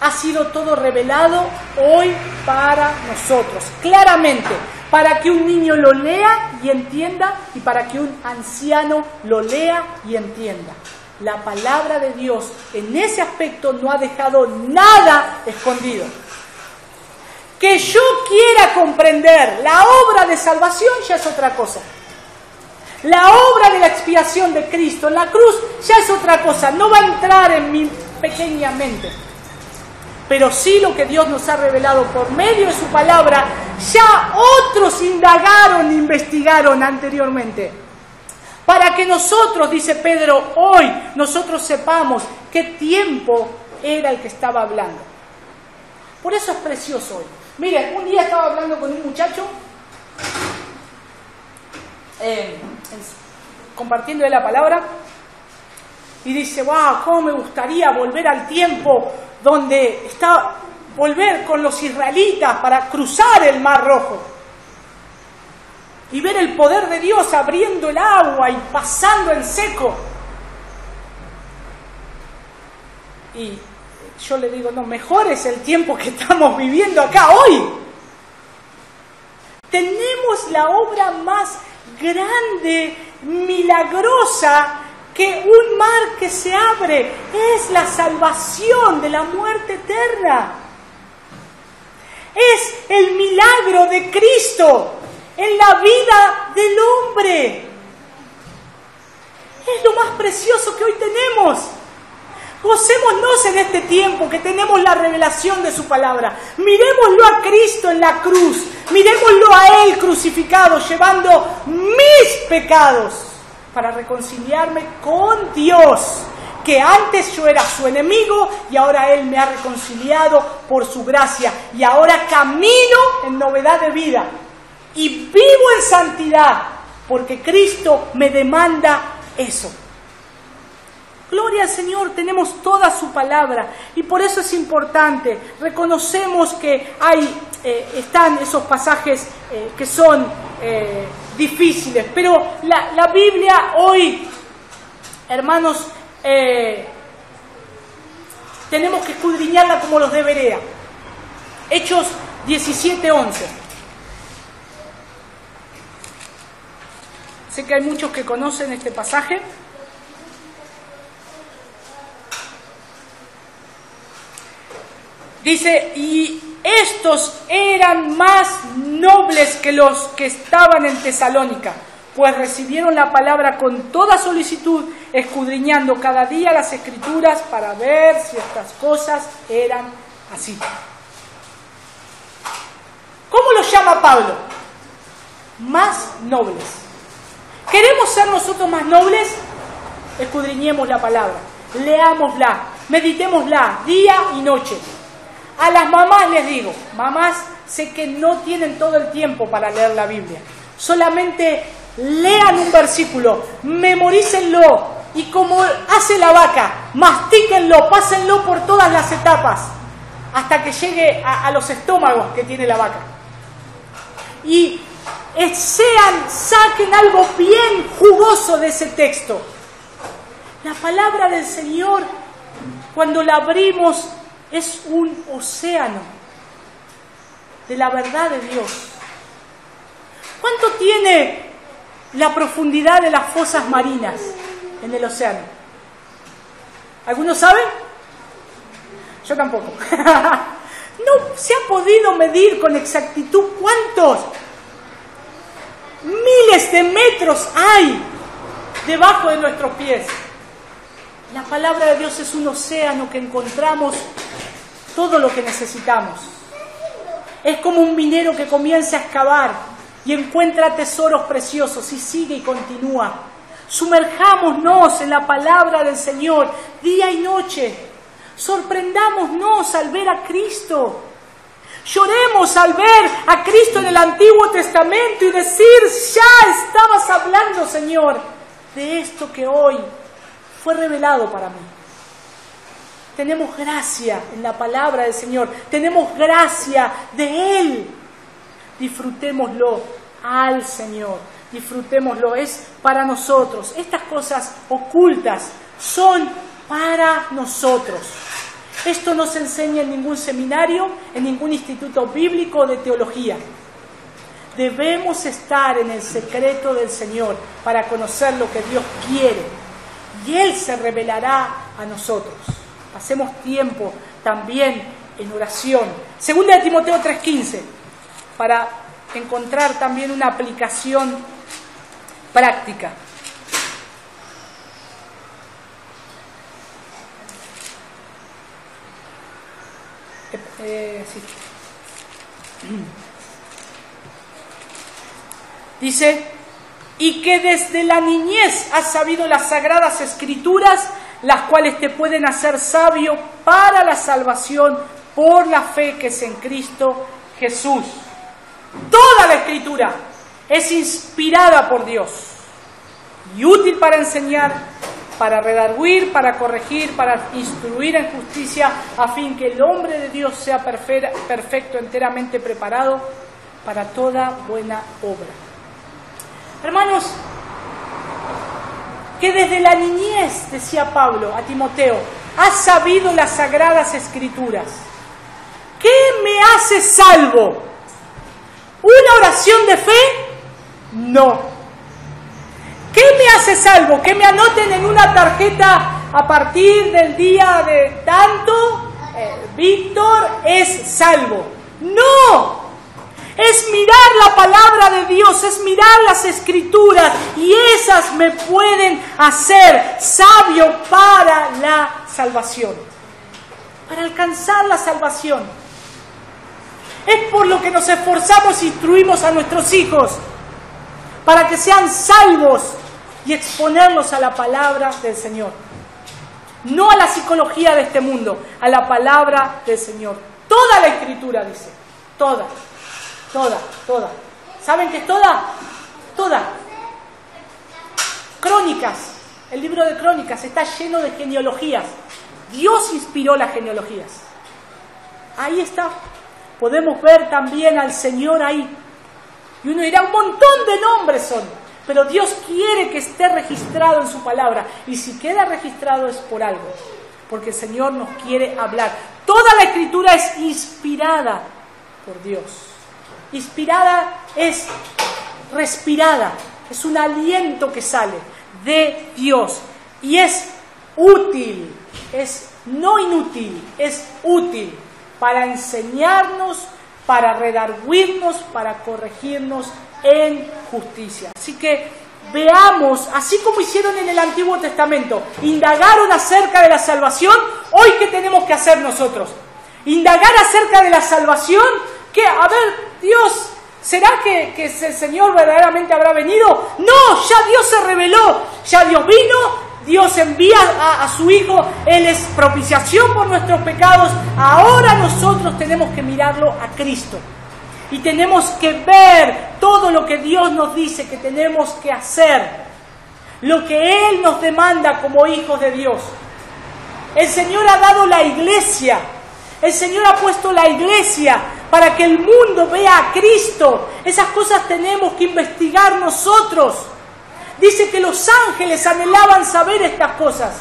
ha sido todo revelado hoy para nosotros, claramente, para que un niño lo lea y entienda y para que un anciano lo lea y entienda. La palabra de Dios en ese aspecto no ha dejado nada escondido. Que yo quiera comprender la obra de salvación ya es otra cosa. La obra de la expiación de Cristo en la cruz ya es otra cosa. No va a entrar en mi pequeña mente. pero sí lo que Dios nos ha revelado por medio de su palabra, ya otros indagaron e investigaron anteriormente. Para que nosotros, dice Pedro, hoy nosotros sepamos qué tiempo era el que estaba hablando. Por eso es precioso hoy. Miren, un día estaba hablando con un muchacho, compartiéndole la palabra, y dice, wow, cómo me gustaría volver al tiempo donde volver con los israelitas para cruzar el Mar Rojo y ver el poder de Dios abriendo el agua y pasando en seco. Y yo le digo, no, mejor es el tiempo que estamos viviendo acá hoy. Tenemos la obra más grande, milagrosa, que un mar que se abre, es la salvación de la muerte eterna. Es el milagro de Cristo en la vida del hombre. Es lo más precioso que hoy tenemos. Gocémonos en este tiempo que tenemos la revelación de su palabra. Miremoslo a Cristo en la cruz. Miremoslo a Él crucificado, llevando mis pecados para reconciliarme con Dios, que antes yo era su enemigo y ahora Él me ha reconciliado por su gracia. Y ahora camino en novedad de vida y vivo en santidad, porque Cristo me demanda eso. Gloria al Señor, tenemos toda su palabra y por eso es importante. Reconocemos que están esos pasajes que son difíciles, pero la Biblia hoy, hermanos, tenemos que escudriñarla como los de Berea. Hechos 17:11. Sé que hay muchos que conocen este pasaje. Dice, y estos eran más nobles que los que estaban en Tesalónica, pues recibieron la palabra con toda solicitud, escudriñando cada día las Escrituras para ver si estas cosas eran así. ¿Cómo los llama Pablo? Más nobles. ¿Queremos ser nosotros más nobles? Escudriñemos la palabra, leámosla, meditémosla día y noche. A las mamás les digo, mamás, sé que no tienen todo el tiempo para leer la Biblia. Solamente lean un versículo, memorícenlo y como hace la vaca, mastíquenlo, pásenlo por todas las etapas hasta que llegue a los estómagos que tiene la vaca. Y saquen algo bien jugoso de ese texto. La palabra del Señor, cuando la abrimos, es un océano de la verdad de Dios. ¿Cuánto tiene la profundidad de las fosas marinas en el océano? ¿Algunos saben? Yo tampoco. No se ha podido medir con exactitud cuántos miles de metros hay debajo de nuestros pies. La palabra de Dios es un océano que encontramos todo lo que necesitamos. Es como un minero que comienza a excavar y encuentra tesoros preciosos y sigue y continúa. Sumerjámonos en la palabra del Señor día y noche. Sorprendámonos al ver a Cristo. Lloremos al ver a Cristo en el Antiguo Testamento y decir, ya estabas hablando, Señor, de esto que hoy fue revelado para mí. Tenemos gracia en la palabra del Señor. Tenemos gracia de Él. Disfrutémoslo al Señor. Disfrutémoslo. Es para nosotros. Estas cosas ocultas son para nosotros. Esto no se enseña en ningún seminario, en ningún instituto bíblico de teología. Debemos estar en el secreto del Señor para conocer lo que Dios quiere. Y Él se revelará a nosotros. Pasemos tiempo también en oración. Segunda de Timoteo 3:15, para encontrar también una aplicación práctica. Sí. Dice, y que desde la niñez has sabido las sagradas escrituras, las cuales te pueden hacer sabio para la salvación por la fe que es en Cristo Jesús. Toda la escritura es inspirada por Dios y útil para enseñar, para redarguir, para corregir, para instruir en justicia, a fin que el hombre de Dios sea perfecto, enteramente preparado para toda buena obra. Hermanos, que desde la niñez, decía Pablo a Timoteo, has sabido las sagradas escrituras. ¿Qué me hace salvo? ¿Una oración de fe? No. ¿Qué me hace salvo? ¿Que me anoten en una tarjeta a partir del día de tanto? Víctor es salvo. ¡No! Es mirar la palabra de Dios, es mirar las escrituras, y esas me pueden hacer sabio para la salvación, para alcanzar la salvación. Es por lo que nos esforzamos e instruimos a nuestros hijos, para que sean salvos y exponerlos a la palabra del Señor. No a la psicología de este mundo, a la palabra del Señor. Toda la escritura dice, toda. ¿Saben qué es toda? Toda. Crónicas, el libro de Crónicas está lleno de genealogías. Dios inspiró las genealogías. Ahí está. Podemos ver también al Señor ahí. Y uno dirá, un montón de nombres son. Pero Dios quiere que esté registrado en su palabra. Y si queda registrado es por algo. Porque el Señor nos quiere hablar. Toda la escritura es inspirada por Dios. Inspirada es respirada, es un aliento que sale de Dios y es útil, es no inútil, es útil para enseñarnos, para redarguirnos, para corregirnos en justicia. Así que veamos, así como hicieron en el Antiguo Testamento, indagaron acerca de la salvación, hoy ¿qué tenemos que hacer nosotros? Indagar acerca de la salvación. ¿Qué? A ver, Dios, ¿será que el Señor verdaderamente habrá venido? No, ya Dios se reveló, ya Dios vino, Dios envía a su Hijo, Él es propiciación por nuestros pecados. Ahora nosotros tenemos que mirarlo a Cristo y tenemos que ver todo lo que Dios nos dice que tenemos que hacer, lo que Él nos demanda como hijos de Dios. El Señor ha dado la iglesia. El Señor ha puesto la iglesia para que el mundo vea a Cristo. Esas cosas tenemos que investigar nosotros. Dice que los ángeles anhelaban saber estas cosas.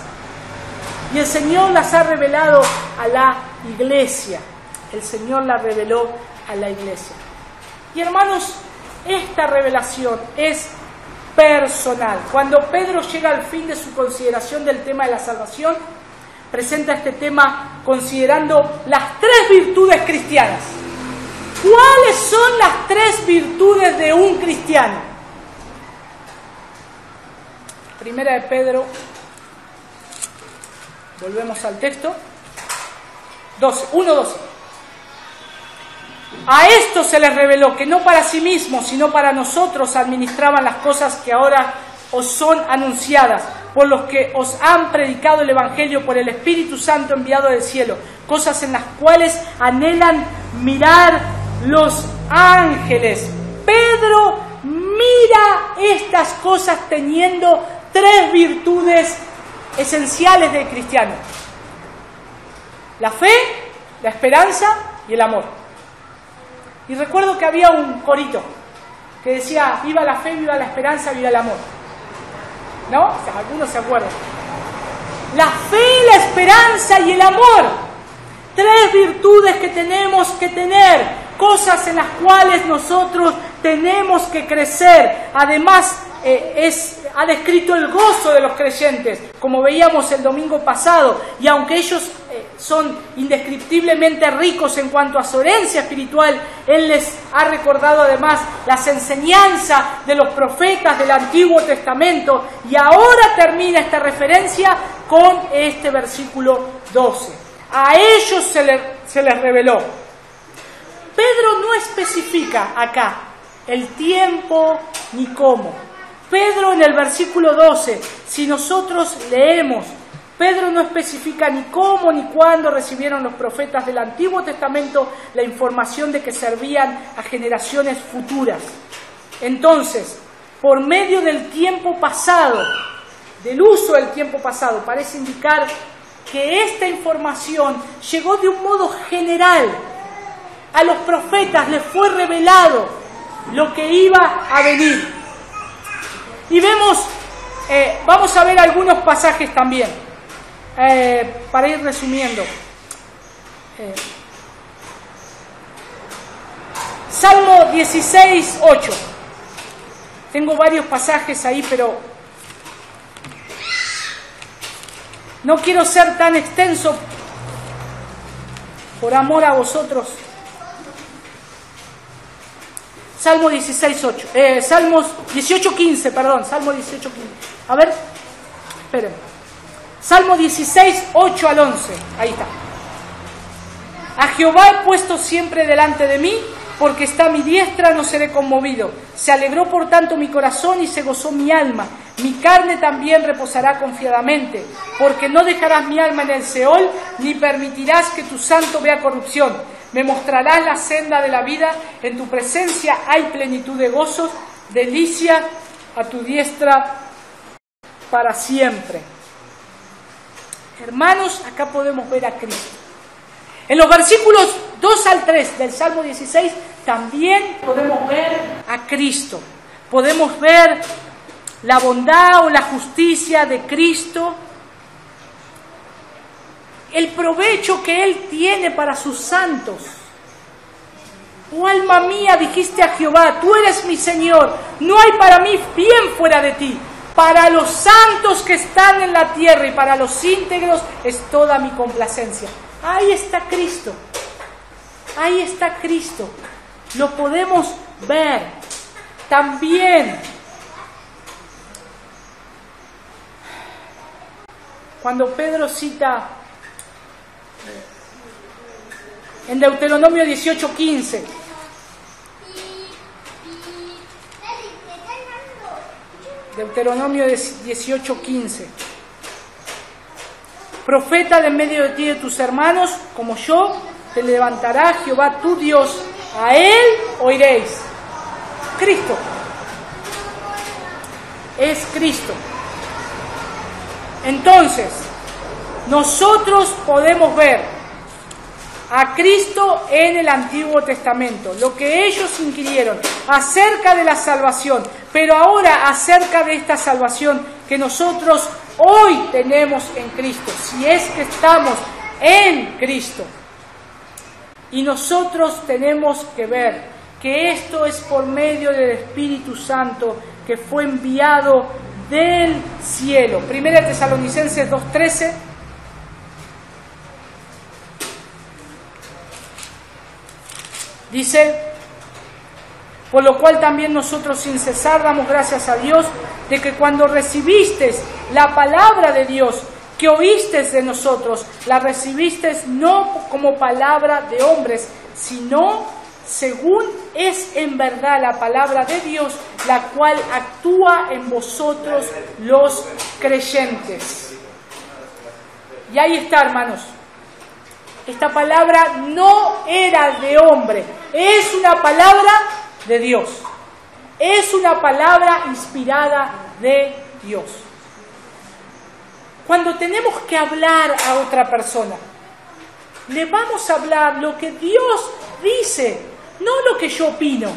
Y el Señor las ha revelado a la iglesia. El Señor las reveló a la iglesia. Y hermanos, esta revelación es personal. Cuando Pedro llega al fin de su consideración del tema de la salvación, presenta este tema considerando las 3 virtudes cristianas. ¿Cuáles son las 3 virtudes de un cristiano? Primera de Pedro, volvemos al texto, 1:12. A esto se les reveló que no para sí mismos, sino para nosotros administraban las cosas que ahora os son anunciadas, por los que os han predicado el Evangelio por el Espíritu Santo enviado del cielo, cosas en las cuales anhelan mirar los ángeles. Pedro mira estas cosas teniendo 3 virtudes esenciales del cristiano: la fe, la esperanza y el amor. Y recuerdo que había un corito que decía: viva la fe, viva la esperanza, viva el amor. ¿No? O sea, algunos se acuerdan. La fe, la esperanza y el amor. 3 virtudes que tenemos que tener, cosas en las cuales nosotros tenemos que crecer. Además, ha descrito el gozo de los creyentes, como veíamos el domingo pasado, y aunque ellos son indescriptiblemente ricos en cuanto a su herencia espiritual, Él les ha recordado además las enseñanzas de los profetas del Antiguo Testamento, y ahora termina esta referencia con este versículo 12. A ellos se les se les reveló. Pedro no especifica acá el tiempo ni cómo. Pedro en el versículo 12, si nosotros leemos, Pedro no especifica ni cómo ni cuándo recibieron los profetas del Antiguo Testamento la información de que servían a generaciones futuras. Entonces, por medio del tiempo pasado, del uso del tiempo pasado, parece indicar que esta información llegó de un modo general. A los profetas les fue revelado lo que iba a venir. Y vamos a ver algunos pasajes también, para ir resumiendo. Salmo 16, 8. Tengo varios pasajes ahí, pero no quiero ser tan extenso por amor a vosotros. Salmo 16, 8. Salmos 18, 15, perdón. Salmo 18, 15. A ver, esperen. Salmo 16, 8 al 11. Ahí está. A Jehová he puesto siempre delante de mí, porque está a mi diestra, no seré conmovido. Se alegró por tanto mi corazón y se gozó mi alma. Mi carne también reposará confiadamente, porque no dejarás mi alma en el Seol, ni permitirás que tu santo vea corrupción. Me mostrarás la senda de la vida, en tu presencia hay plenitud de gozos, delicia a tu diestra para siempre. Hermanos, acá podemos ver a Cristo. En los versículos 2 al 3 del Salmo 16 también podemos ver a Cristo. Podemos ver la bondad o la justicia de Cristo, el provecho que Él tiene para sus santos. Oh alma mía, dijiste a Jehová, tú eres mi Señor, no hay para mí bien fuera de ti. Para los santos que están en la tierra y para los íntegros es toda mi complacencia. Ahí está Cristo, ahí está Cristo, lo podemos ver. También, cuando Pedro cita en Deuteronomio 18:15, Deuteronomio 18:15, profeta de en medio de ti y de tus hermanos, como yo, te levantará Jehová tu Dios, a Él oiréis. Cristo, es Cristo. Entonces, nosotros podemos ver a Cristo en el Antiguo Testamento, lo que ellos inquirieron acerca de la salvación, pero ahora acerca de esta salvación que nosotros hoy tenemos en Cristo, si es que estamos en Cristo. Y nosotros tenemos que ver que esto es por medio del Espíritu Santo que fue enviado del cielo. 1 Tesalonicenses 2:13. Dice, por lo cual también nosotros sin cesar damos gracias a Dios de que cuando recibisteis la palabra de Dios que oísteis de nosotros, la recibisteis no como palabra de hombres, sino según es en verdad la palabra de Dios, la cual actúa en vosotros los creyentes. Y ahí está, hermanos. Esta palabra no era de hombre, es una palabra de Dios. Es una palabra inspirada de Dios. Cuando tenemos que hablar a otra persona, le vamos a hablar lo que Dios dice, no lo que yo opino.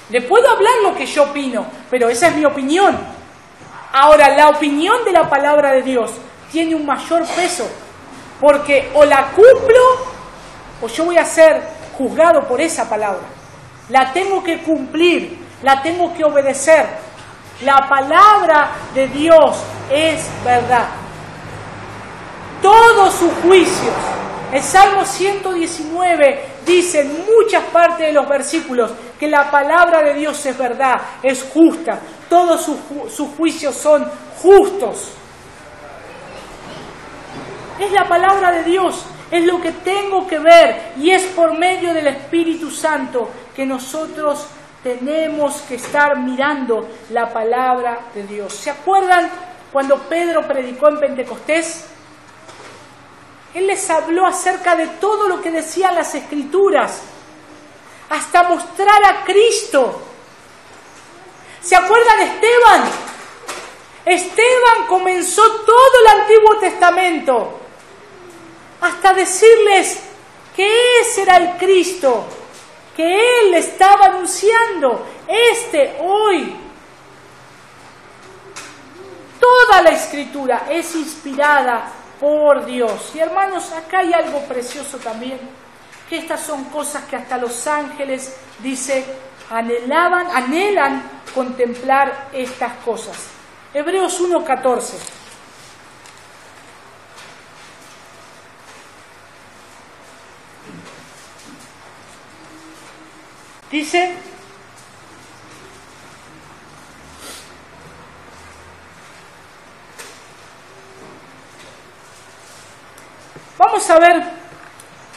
Le puedo hablar lo que yo opino, pero esa es mi opinión. Ahora, la opinión de la palabra de Dios tiene un mayor peso, porque o la cumplo o yo voy a ser juzgado por esa palabra. La tengo que cumplir, la tengo que obedecer. La palabra de Dios es verdad. Todos sus juicios. El Salmo 119 dice en muchas partes de los versículos que la palabra de Dios es verdad, es justa. Todos sus juicios son justos. Es la palabra de Dios es lo que tengo que ver, y es por medio del Espíritu Santo que nosotros tenemos que estar mirando la palabra de Dios. ¿Se acuerdan cuando Pedro predicó en Pentecostés? Él les habló acerca de todo lo que decían las Escrituras, hasta mostrar a Cristo. ¿Se acuerdan de Esteban? Esteban comenzó todo el Antiguo Testamento hasta decirles que ese era el Cristo, que Él estaba anunciando, hoy. Toda la Escritura es inspirada por Dios. Y hermanos, acá hay algo precioso también, que estas son cosas que hasta los ángeles, dice, anhelan contemplar estas cosas. Hebreos 1:14. Dice: vamos a ver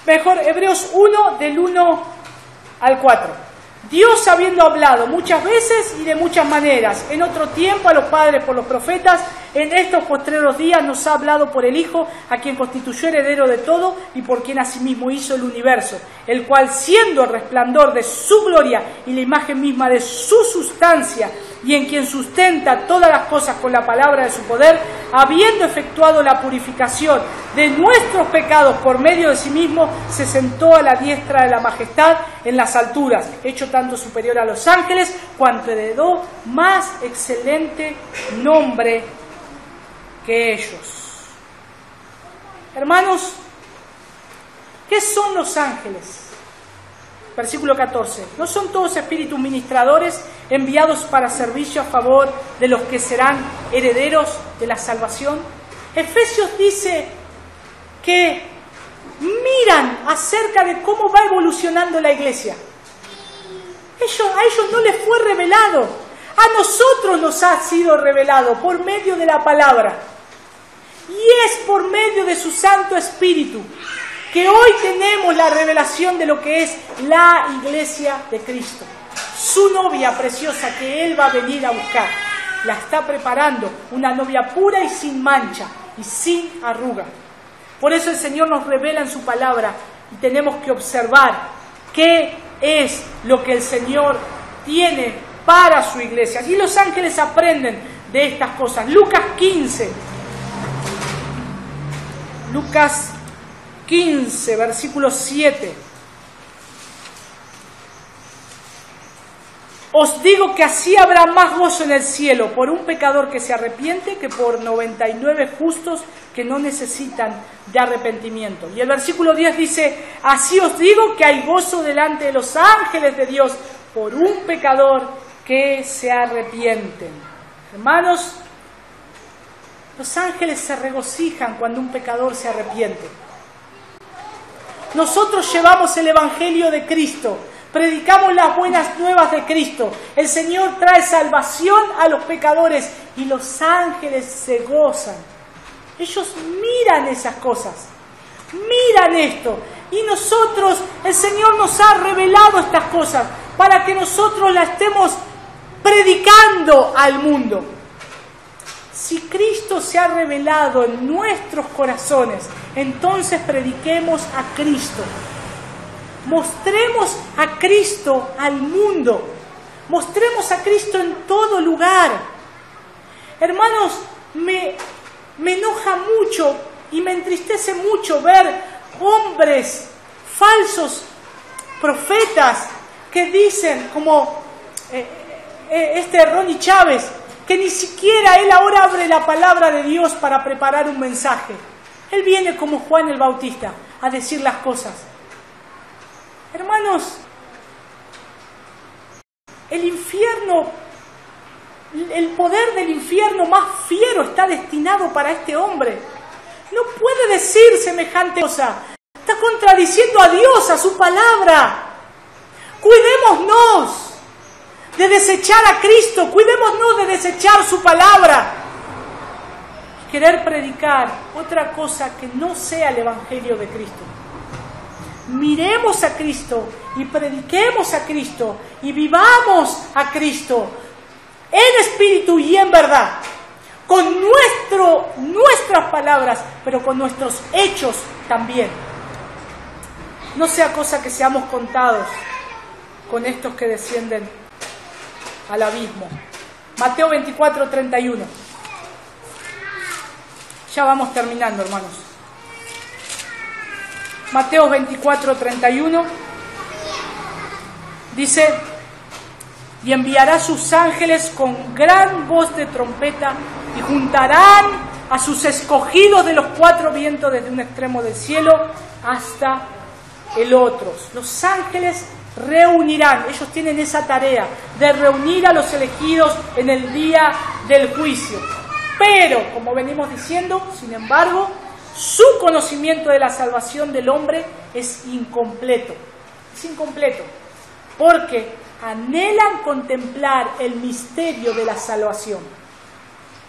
mejor Hebreos 1 del 1 al 4. Dios, habiendo hablado muchas veces y de muchas maneras, en otro tiempo a los padres por los profetas, en estos postreros días nos ha hablado por el Hijo, a quien constituyó heredero de todo y por quien asimismo hizo el universo, el cual, siendo el resplandor de su gloria y la imagen misma de su sustancia, y en quien sustenta todas las cosas con la palabra de su poder, habiendo efectuado la purificación de nuestros pecados por medio de sí mismo, se sentó a la diestra de la majestad en las alturas, hecho tanto superior a los ángeles, cuanto heredó más excelente nombre que ellos. Hermanos, ¿qué son los ángeles? Versículo 14. ¿No son todos espíritus ministradores enviados para servicio a favor de los que serán herederos de la salvación? Efesios dice que miran acerca de cómo va evolucionando la iglesia. A ellos no les fue revelado. A nosotros nos ha sido revelado por medio de la palabra. Y es por medio de su Santo Espíritu que hoy tenemos la revelación de lo que es la iglesia de Cristo. Su novia preciosa que Él va a venir a buscar. La está preparando, una novia pura y sin mancha y sin arruga. Por eso el Señor nos revela en su palabra y tenemos que observar qué es lo que el Señor tiene para su iglesia. Y los ángeles aprenden de estas cosas. Lucas 15. Lucas 15, versículo 7. Os digo que así habrá más gozo en el cielo por un pecador que se arrepiente que por 99 justos que no necesitan de arrepentimiento. Y el versículo 10 dice: así os digo que hay gozo delante de los ángeles de Dios por un pecador que se arrepienten. Hermanos, los ángeles se regocijan cuando un pecador se arrepiente. Nosotros llevamos el Evangelio de Cristo, predicamos las buenas nuevas de Cristo. El Señor trae salvación a los pecadores y los ángeles se gozan. Ellos miran esas cosas, miran esto. Y nosotros, el Señor nos ha revelado estas cosas para que nosotros las estemos predicando al mundo. Si Cristo se ha revelado en nuestros corazones, entonces prediquemos a Cristo. Mostremos a Cristo al mundo. Mostremos a Cristo en todo lugar. Hermanos, me enoja mucho y me entristece mucho ver hombres falsos, profetas, que dicen, como Ronnie Chávez, que ni siquiera él ahora abre la palabra de Dios para preparar un mensaje. Él viene como Juan el Bautista a decir las cosas. Hermanos, el infierno, el poder del infierno más fiero está destinado para este hombre. No puede decir semejante cosa. Está contradiciendo a Dios, a su palabra. Cuidémonos de desechar a Cristo, cuidémonos de desechar su palabra. querer predicar otra cosa que no sea el Evangelio de Cristo. Miremos a Cristo y prediquemos a Cristo y vivamos a Cristo en espíritu y en verdad, con nuestras palabras, pero con nuestros hechos también. No sea cosa que seamos contados con estos que descienden al abismo. Mateo 24, 31. Ya vamos terminando, hermanos. Mateo 24, 31 dice: y enviará sus ángeles con gran voz de trompeta y juntarán a sus escogidos de los cuatro vientos desde un extremo del cielo hasta el otro. Los ángeles reunirán, ellos tienen esa tarea de reunir a los elegidos en el día del juicio. Pero, como venimos diciendo, sin embargo, su conocimiento de la salvación del hombre es incompleto. Es incompleto, porque anhelan contemplar el misterio de la salvación.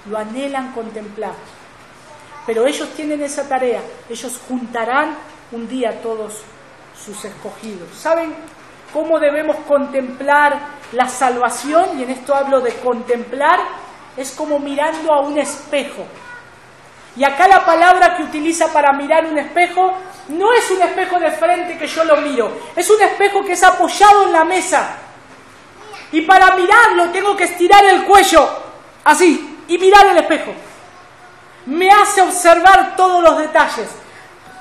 Lo anhelan contemplar. Pero ellos tienen esa tarea. Ellos juntarán un día todos sus escogidos. ¿Saben cómo debemos contemplar la salvación? Y en esto hablo de contemplar. Es como mirando a un espejo. Y acá la palabra que utiliza para mirar un espejo no es un espejo de frente que yo lo miro. Es un espejo que es apoyado en la mesa. Y para mirarlo tengo que estirar el cuello, así, y mirar el espejo. Me hace observar todos los detalles.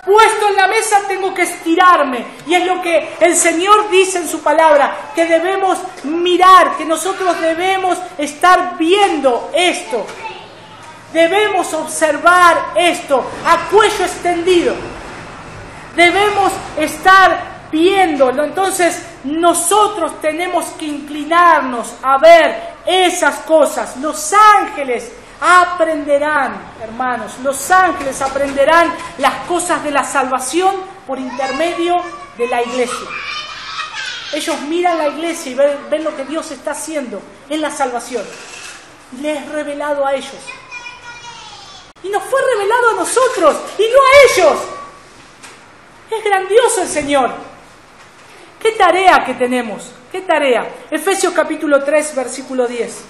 Puesto en la mesa tengo que estirarme. Y es lo que el Señor dice en su palabra, que debemos mirar, que nosotros debemos estar viendo esto. Debemos observar esto a cuello extendido. Debemos estar viéndolo. Entonces nosotros tenemos que inclinarnos a ver esas cosas. Los ángeles aprenderán, hermanos, los ángeles aprenderán las cosas de la salvación por intermedio de la iglesia. Ellos miran la iglesia y ven lo que Dios está haciendo en la salvación. Les es revelado a ellos. Y nos fue revelado a nosotros y no a ellos. Es grandioso el Señor. ¿Qué tarea que tenemos? ¿Qué tarea? Efesios capítulo 3, versículo 10.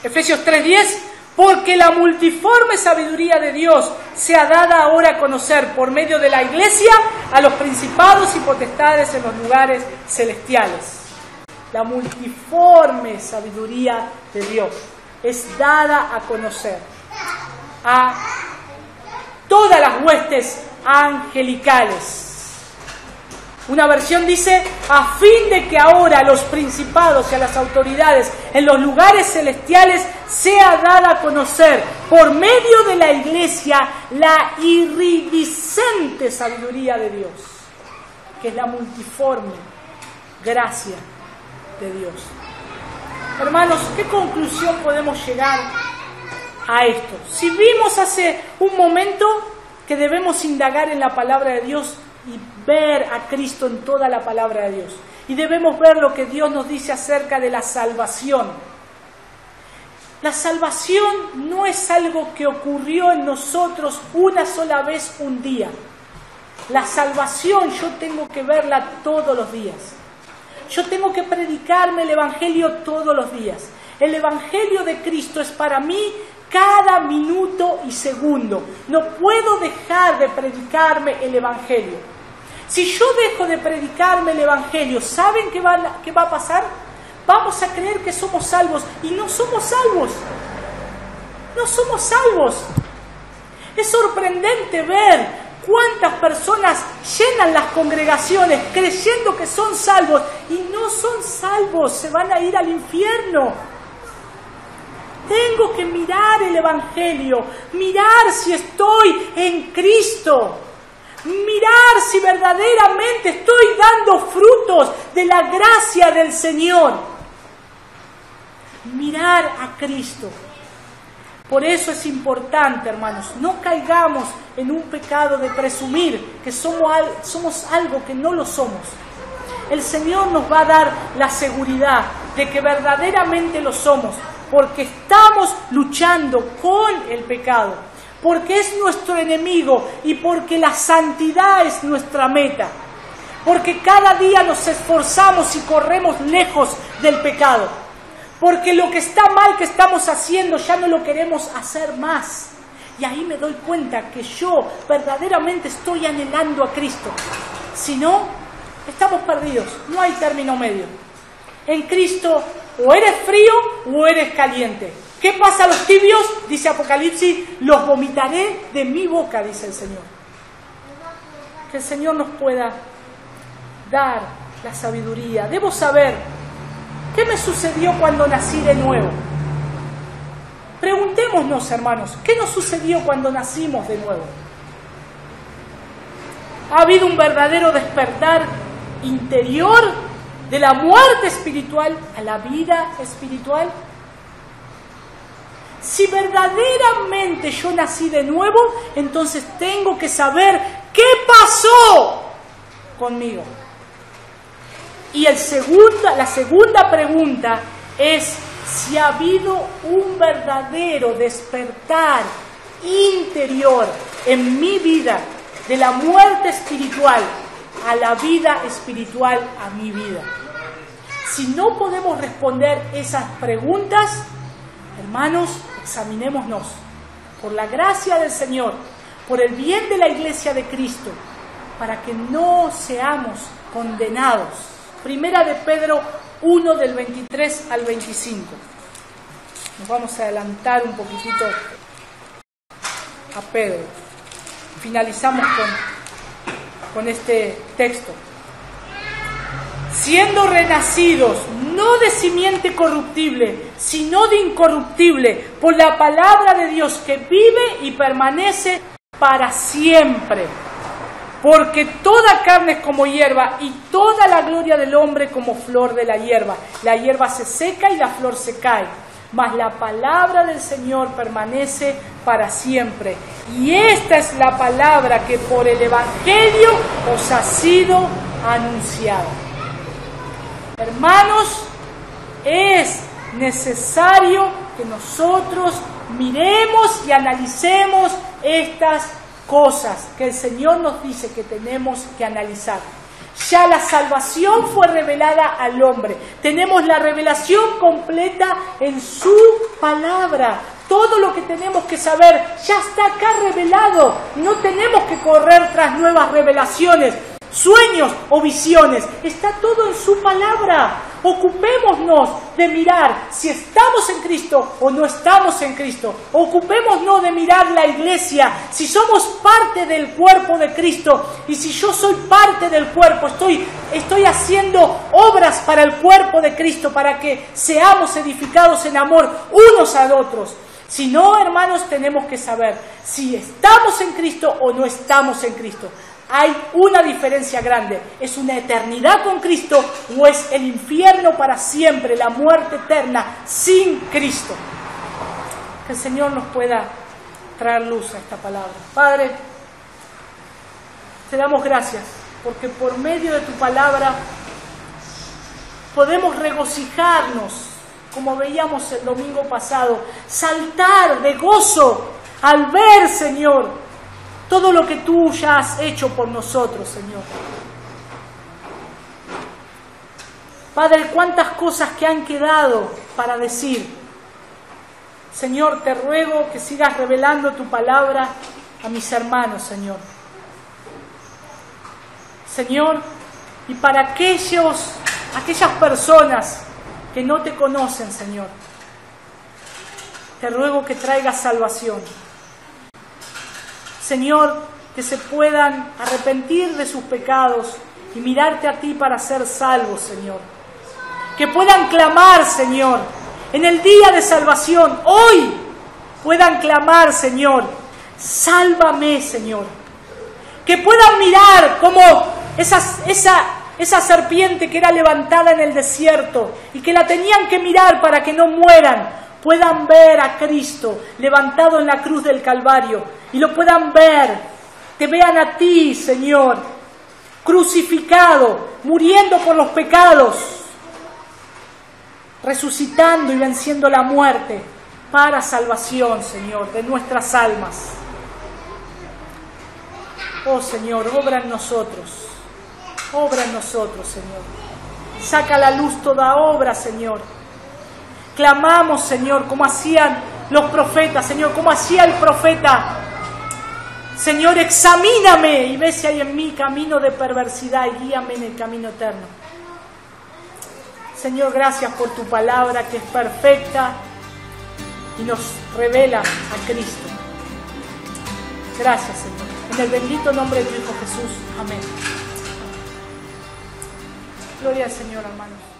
Efesios 3:10, porque la multiforme sabiduría de Dios sea dada ahora a conocer por medio de la iglesia a los principados y potestades en los lugares celestiales. La multiforme sabiduría de Dios es dada a conocer a todas las huestes angelicales. Una versión dice, a fin de que ahora a los principados y a las autoridades en los lugares celestiales sea dada a conocer por medio de la iglesia la iridiscente sabiduría de Dios, que es la multiforme gracia de Dios. Hermanos, ¿qué conclusión podemos llegar a esto? Si vimos hace un momento que debemos indagar en la palabra de Dios y ver a Cristo en toda la palabra de Dios. Y debemos ver lo que Dios nos dice acerca de la salvación. La salvación no es algo que ocurrió en nosotros una sola vez un día. La salvación yo tengo que verla todos los días. Yo tengo que predicarme el Evangelio todos los días. El Evangelio de Cristo es para mí cada minuto y segundo. No puedo dejar de predicarme el Evangelio. Si yo dejo de predicarme el Evangelio, ¿saben qué va a pasar? Vamos a creer que somos salvos y no somos salvos. No somos salvos. Es sorprendente ver cuántas personas llenan las congregaciones creyendo que son salvos y no son salvos, se van a ir al infierno. Tengo que mirar el Evangelio, mirar si estoy en Cristo, mirar si verdaderamente estoy dando frutos de la gracia del Señor. Mirar a Cristo. Por eso es importante, hermanos, no caigamos en un pecado de presumir que somos algo que no lo somos. El Señor nos va a dar la seguridad de que verdaderamente lo somos porque estamos luchando con el pecado, porque es nuestro enemigo y porque la santidad es nuestra meta, porque cada día nos esforzamos y corremos lejos del pecado, porque lo que está mal que estamos haciendo ya no lo queremos hacer más. Y ahí me doy cuenta que yo verdaderamente estoy anhelando a Cristo. Si no, estamos perdidos, no hay término medio. En Cristo o eres frío o eres caliente. ¿Qué pasa a los tibios? Dice Apocalipsis, los vomitaré de mi boca, dice el Señor. Que el Señor nos pueda dar la sabiduría. Debo saber, ¿qué me sucedió cuando nací de nuevo? Preguntémonos, hermanos, ¿qué nos sucedió cuando nacimos de nuevo? ¿Ha habido un verdadero despertar interior de la muerte espiritual a la vida espiritual? Si verdaderamente yo nací de nuevo, entonces tengo que saber qué pasó conmigo. Y la segunda pregunta es si ha habido un verdadero despertar interior en mi vida, de la muerte espiritual a la vida espiritual a mi vida. Si no podemos responder esas preguntas, hermanos, examinémonos por la gracia del Señor, por el bien de la iglesia de Cristo, para que no seamos condenados. Primera de Pedro 1 del 23 al 25. Nos vamos a adelantar un poquitito a Pedro. Finalizamos con este texto. Siendo renacidos, no de simiente corruptible, sino de incorruptible, por la palabra de Dios que vive y permanece para siempre. Porque toda carne es como hierba y toda la gloria del hombre como flor de la hierba. La hierba se seca y la flor se cae, mas la palabra del Señor permanece para siempre. Y esta es la palabra que por el Evangelio os ha sido anunciada. Hermanos, es necesario que nosotros miremos y analicemos estas cosas que el Señor nos dice que tenemos que analizar. Ya la salvación fue revelada al hombre. Tenemos la revelación completa en su palabra. Todo lo que tenemos que saber ya está acá revelado. No tenemos que correr tras nuevas revelaciones, sueños o visiones. Está todo en su palabra. Ocupémonos de mirar si estamos en Cristo o no estamos en Cristo. Ocupémonos de mirar la iglesia, si somos parte del cuerpo de Cristo. Y si yo soy parte del cuerpo, estoy haciendo obras para el cuerpo de Cristo, para que seamos edificados en amor unos a otros. Si no, hermanos, tenemos que saber si estamos en Cristo o no estamos en Cristo. Hay una diferencia grande. ¿Es una eternidad con Cristo o es el infierno para siempre, la muerte eterna sin Cristo? Que el Señor nos pueda traer luz a esta palabra. Padre, te damos gracias porque por medio de tu palabra podemos regocijarnos, como veíamos el domingo pasado, saltar de gozo al ver, Señor, todo lo que tú ya has hecho por nosotros, Señor. Padre, cuántas cosas que han quedado para decir. Señor, te ruego que sigas revelando tu palabra a mis hermanos, Señor. Señor, y para aquellas personas que no te conocen, Señor, te ruego que traigas salvación. Señor, que se puedan arrepentir de sus pecados y mirarte a ti para ser salvos, Señor. Que puedan clamar, Señor, en el día de salvación, hoy puedan clamar, Señor, sálvame, Señor. Que puedan mirar como esa serpiente que era levantada en el desierto y que la tenían que mirar para que no mueran, puedan ver a Cristo levantado en la cruz del Calvario y lo puedan ver, te vean a ti, Señor, crucificado, muriendo por los pecados, resucitando y venciendo la muerte para salvación, Señor, de nuestras almas. Oh Señor, obra en nosotros, Señor. Saca a la luz toda obra, Señor. Clamamos, Señor, como hacían los profetas, Señor, como hacía el profeta. Señor, examíname y ve si hay en mí camino de perversidad y guíame en el camino eterno. Señor, gracias por tu palabra que es perfecta y nos revela a Cristo. Gracias, Señor. En el bendito nombre de tu Hijo Jesús. Amén. Gloria al Señor, hermanos.